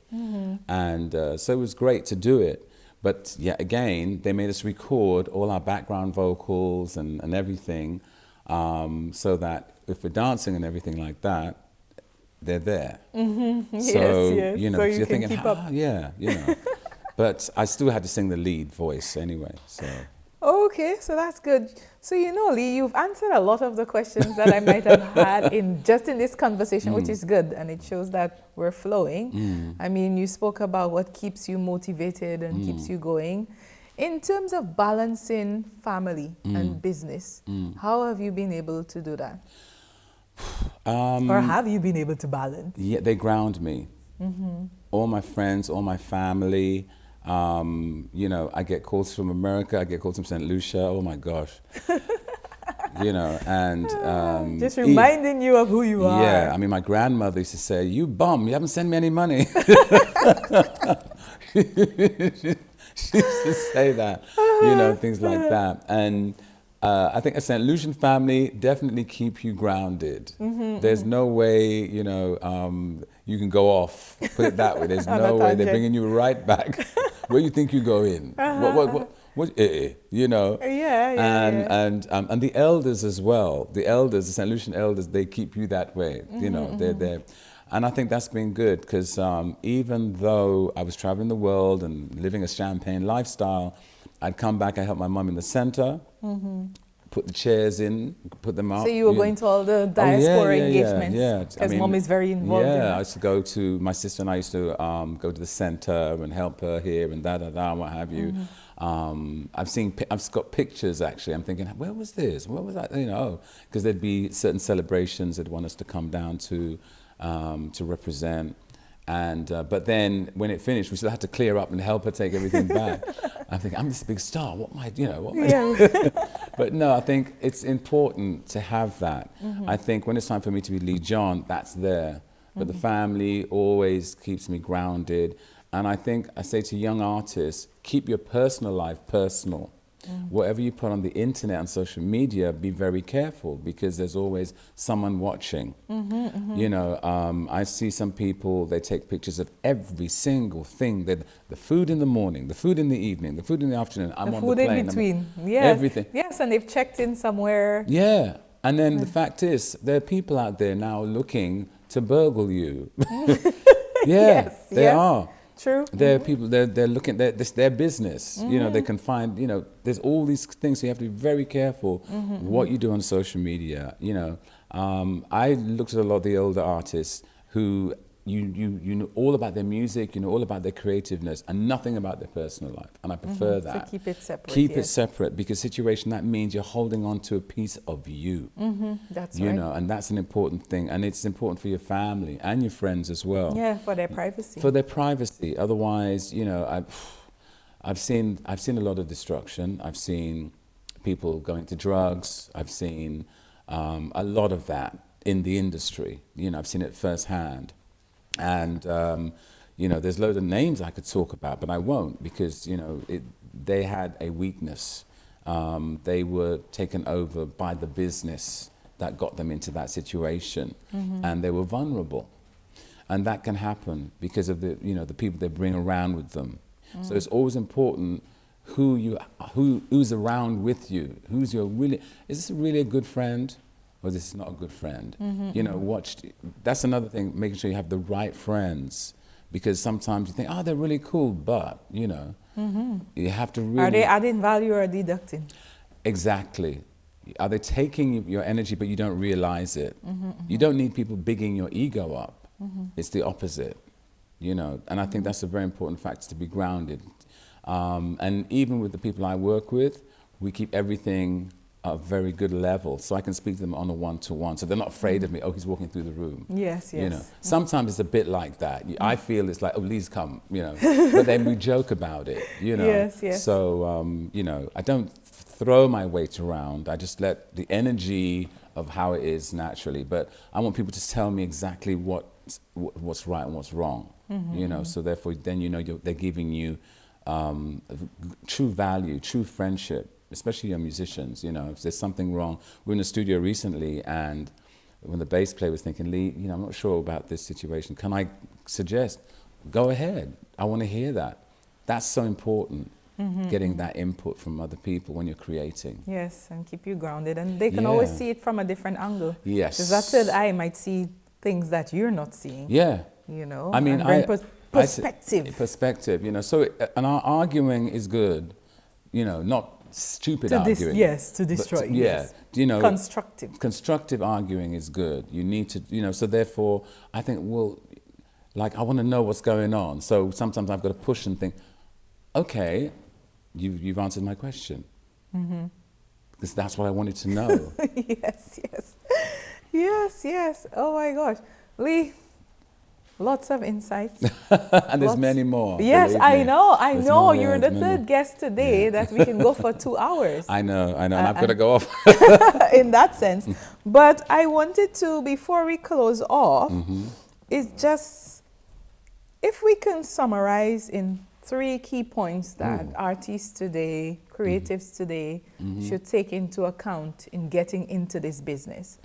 A: and so it was great to do it. But yet again, they made us record all our background vocals and everything, so that if we're dancing and everything like that, they're there. So
B: yes.
A: so you're thinking, But I still had to sing the lead voice anyway. So.
B: Okay, so that's good. So Lee, you've answered a lot of the questions that I might have had in this conversation, which is good, and it shows that we're flowing. I mean, you spoke about what keeps you motivated and keeps you going. In terms of balancing family and business, how have you been able to do that? Or have you been able to balance?
A: Yeah, they ground me. All my friends, all my family. I get calls from America, I get calls from Saint Lucia. Oh my gosh. And
B: just reminding you of who you are.
A: Yeah, I mean, my grandmother used to say, "You bum, you haven't sent me any money." She used to say that, things like that. And I think a Saint Lucian family definitely keep you grounded. There's no way, you can go off, put it that way. There's no way. They're bringing you right back where you think you go in. And the elders as well. The Saint Lucian elders, they keep you that way. They're there. And I think that's been good because even though I was traveling the world and living a champagne lifestyle, I'd come back, I helped my mum in the center, put the chairs in, put them up.
B: So you were going to all the diaspora engagements?
A: Yeah.
B: Because mum is very involved in that.
A: I used to go to, my sister and I used to go to the center and help her here and what have you. I've got pictures actually. I'm thinking, where was this? Where was that? Because there'd be certain celebrations they'd want us to come down to represent. And but then when it finished, we still had to clear up and help her take everything back. I'm thinking, I'm this big star. What am I, But no, I think it's important to have that. I think when it's time for me to be Leee John, that's there. But the family always keeps me grounded. And I think I say to young artists, keep your personal life personal. Whatever you put on the internet and social media, be very careful because there's always someone watching. I see some people, they take pictures of every single thing. The food in the morning, the food in the evening, the food in the afternoon. I'm on the plane.
B: The food in between.
A: Everything.
B: Yes, and they've checked in somewhere.
A: Yeah. And then the fact is, there are people out there now looking to burgle you. They are.
B: True.
A: There are people, they're looking, this their business. They can find, there's all these things, so you have to be very careful what you do on social media. I looked at a lot of the older artists who you know all about their music, you know all about their creativeness, and nothing about their personal life. And I prefer that.
B: So keep it separate.
A: Keep it separate, because situation, that means you're holding on to a piece of you.
B: That's right.
A: And that's an important thing, and it's important for your family and your friends as well.
B: Yeah, for their privacy.
A: For their privacy. Otherwise, I've seen a lot of destruction. I've seen people going to drugs. I've seen a lot of that in the industry. I've seen it firsthand. And, there's loads of names I could talk about, but I won't, because, they had a weakness. They were taken over by the business that got them into that situation, and they were vulnerable. And that can happen because of the people they bring around with them. So it's always important who's around with you, is this really a good friend? Or this is not a good friend. That's another thing, making sure you have the right friends, because sometimes you think, they're really cool, but, you have to really...
B: Are they adding value or deducting? Exactly.
A: Are they taking your energy, but you don't realize it? You don't need people bigging your ego up. It's the opposite, and I think that's a very important factor, to be grounded. And even with the people I work with, we keep everything a very good level, so I can speak to them on a one-to-one, so they're not afraid of me. Oh, he's walking through the room.
B: Yes.
A: Sometimes it's a bit like that. I feel it's like, oh, Lee's come, but then we joke about it,
B: Yes.
A: So, I don't throw my weight around. I just let the energy of how it is naturally. But I want people to tell me exactly what's right and what's wrong. So therefore, then they're giving you true value, true friendship. Especially your musicians, if there's something wrong. We were in the studio recently, and when the bass player was thinking, Lee, I'm not sure about this situation. Can I suggest? Go ahead. I want to hear that. That's so important, getting that input from other people when you're creating.
B: Yes, and keep you grounded. And they can always see it from a different angle.
A: Yes.
B: Because that third eye might see things that you're not seeing.
A: Yeah.
B: I mean, perspective.
A: Perspective, So, and our arguing is good. Not stupid arguing.
B: Yes, to destroy.
A: But, yeah,
B: yes. Constructive.
A: Constructive arguing is good. You need to, so therefore, I think, well, like, I want to know what's going on. So sometimes I've got to push and think, okay, you've answered my question. Mm-hmm. Because that's what I wanted to know. Yes. Oh my gosh. Lee, lots of insights. And there's many more.
B: Yes, I know. You're the third guest today that we can go for 2 hours.
A: I know. And I've got to go off.
B: In that sense. But I wanted to, before we close off, is just, if we can summarize in 3 key points that artists today, creatives today, should take into account in getting into this business.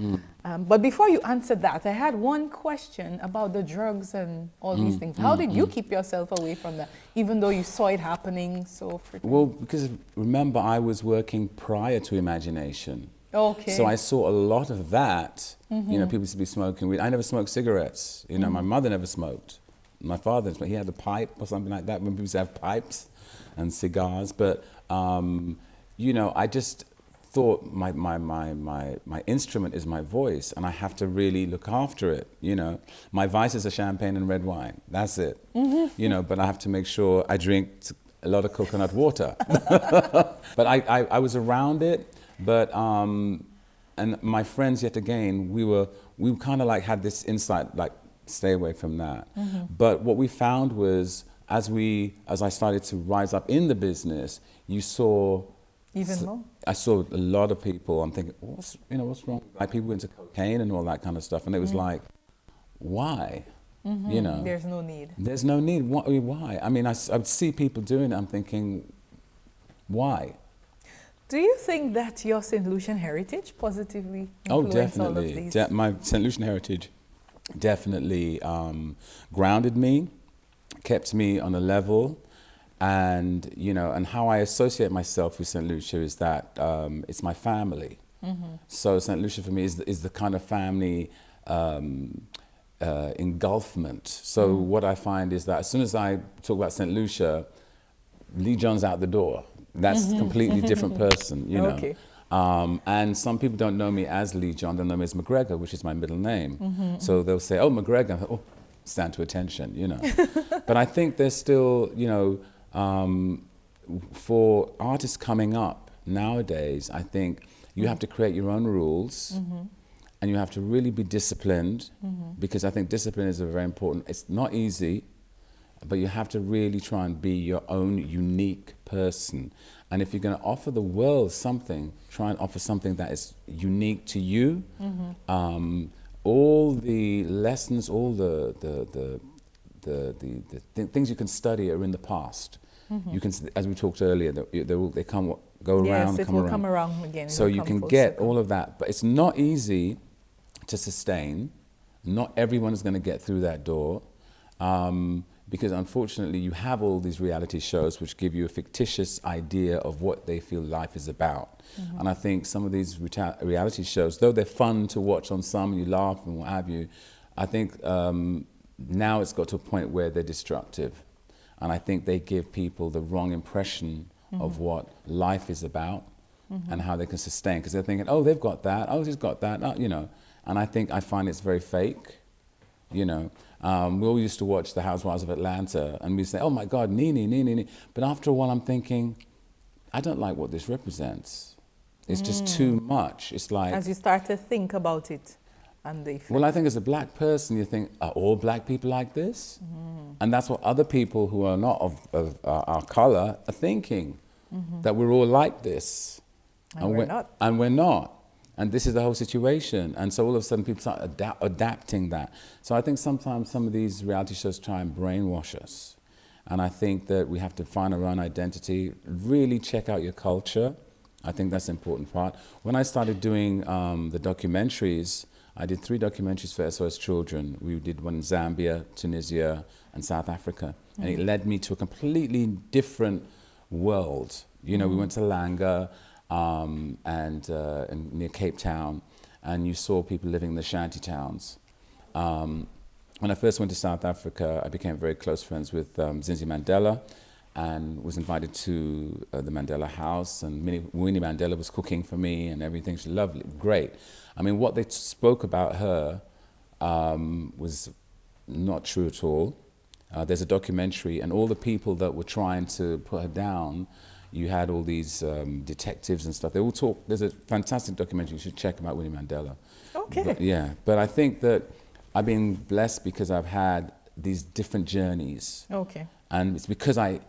B: But before you answer that, I had one question about the drugs and all these things. How did you keep yourself away from that, even though you saw it happening so frequently?
A: Well, because remember, I was working prior to imagination.
B: Okay.
A: So I saw a lot of that. People used to be smoking weed. I never smoked cigarettes. My mother never smoked. My father, he had a pipe or something like that when people used to have pipes and cigars. But, I just thought my instrument is my voice, and I have to really look after it, My vices are champagne and red wine. That's it. But I have to make sure I drink a lot of coconut water. But I was around it, but, and my friends, yet again, we kind of like had this insight, like, stay away from that. But what we found was, as I started to rise up in the business, you saw
B: even more.
A: I saw a lot of people. I'm thinking, what's wrong? Like, people into cocaine and all that kind of stuff, and it was like, why?
B: There's no need.
A: There's no need. Why? I mean, I would see people doing it. I'm thinking, why?
B: Do you think that your Saint Lucian heritage positively influenced all of these?
A: My Saint Lucian heritage definitely grounded me, kept me on a level, and and how I associate myself with Saint Lucia is that it's my family. So Saint Lucia for me is the kind of family engulfment. So what I find is that as soon as I talk about Saint Lucia, Leee John's out the door. That's a completely different person,
B: Okay.
A: And some people don't know me as Leee John, they know me as McGregor, which is my middle name. So they'll say, oh, McGregor, oh, stand to attention, But I think there's still, for artists coming up nowadays, I think you have to create your own rules, and you have to really be disciplined, because I think discipline is very important. It's not easy, but you have to really try and be your own unique person. And if you're going to offer the world something, try and offer something that is unique to you. All the lessons, all the things you can study are in the past. You can, as we talked earlier, they come, go around,
B: yes, come around again.
A: So you can get all of that, but it's not easy to sustain. Not everyone is going to get through that door. Because unfortunately you have all these reality shows which give you a fictitious idea of what they feel life is about. And I think some of these reality shows, though they're fun to watch on some, you laugh and what have you, I think now it's got to a point where they're destructive. And I think they give people the wrong impression of what life is about and how they can sustain. Because they're thinking, oh, they've got that, oh, he's got that, And I find it's very fake, We all used to watch The Housewives of Atlanta, and we say, oh my God, Nene. But after a while, I'm thinking, I don't like what this represents. It's just too much. It's like... As
B: you start to think about it and the effect.
A: Well, I think as a black person, you think, are all black people like this? And that's what other people who are not of our color are thinking, that we're all like this.
B: And we're not.
A: And we're not. And this is the whole situation. And so all of a sudden people start adapting that. So I think sometimes some of these reality shows try and brainwash us. And I think that we have to find our own identity, really check out your culture. I think that's the important part. When I started doing the documentaries, I did 3 documentaries for SOS Children. We did one in Zambia, Tunisia, and South Africa. And it led me to a completely different world. We went to Langa, and near Cape Town, and you saw people living in the shanty towns. When I first went to South Africa, I became very close friends with Zinzi Mandela, and was invited to the Mandela House, and Winnie Mandela was cooking for me and everything. She's lovely, great. I mean, what they spoke about her was not true at all. There's a documentary, and all the people that were trying to put her down, you had all these detectives and stuff. They all talk. There's a fantastic documentary. You should check about Winnie Mandela.
B: Okay.
A: But I think that I've been blessed because I've had these different journeys.
B: Okay.
A: And it's because I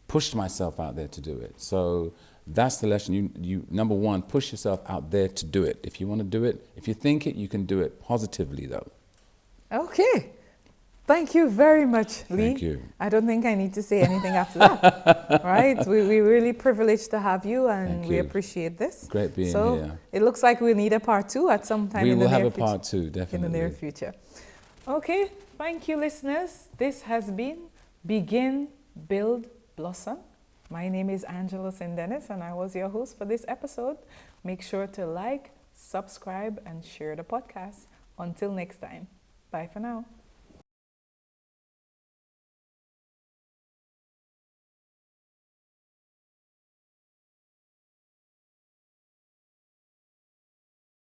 A: pushed myself out there to do it. So that's the lesson. You number one, push yourself out there to do it. If you want to do it, if you think it, you can do it positively, though.
B: Okay. Thank you very much, Lee.
A: Thank you.
B: I don't think I need to say anything after that. Right? We're really privileged to have you, and we appreciate this.
A: Great being
B: so
A: here.
B: It looks like we'll need a part 2 at some time
A: We
B: in the
A: will
B: near
A: have
B: future.
A: a part 2, definitely.
B: In the near future. Okay. Thank you, listeners. This has been Begin, Build, Blossom. My name is Angela St. and I was your host for this episode. Make sure to like, subscribe, and share the podcast. Until next time. Bye for now.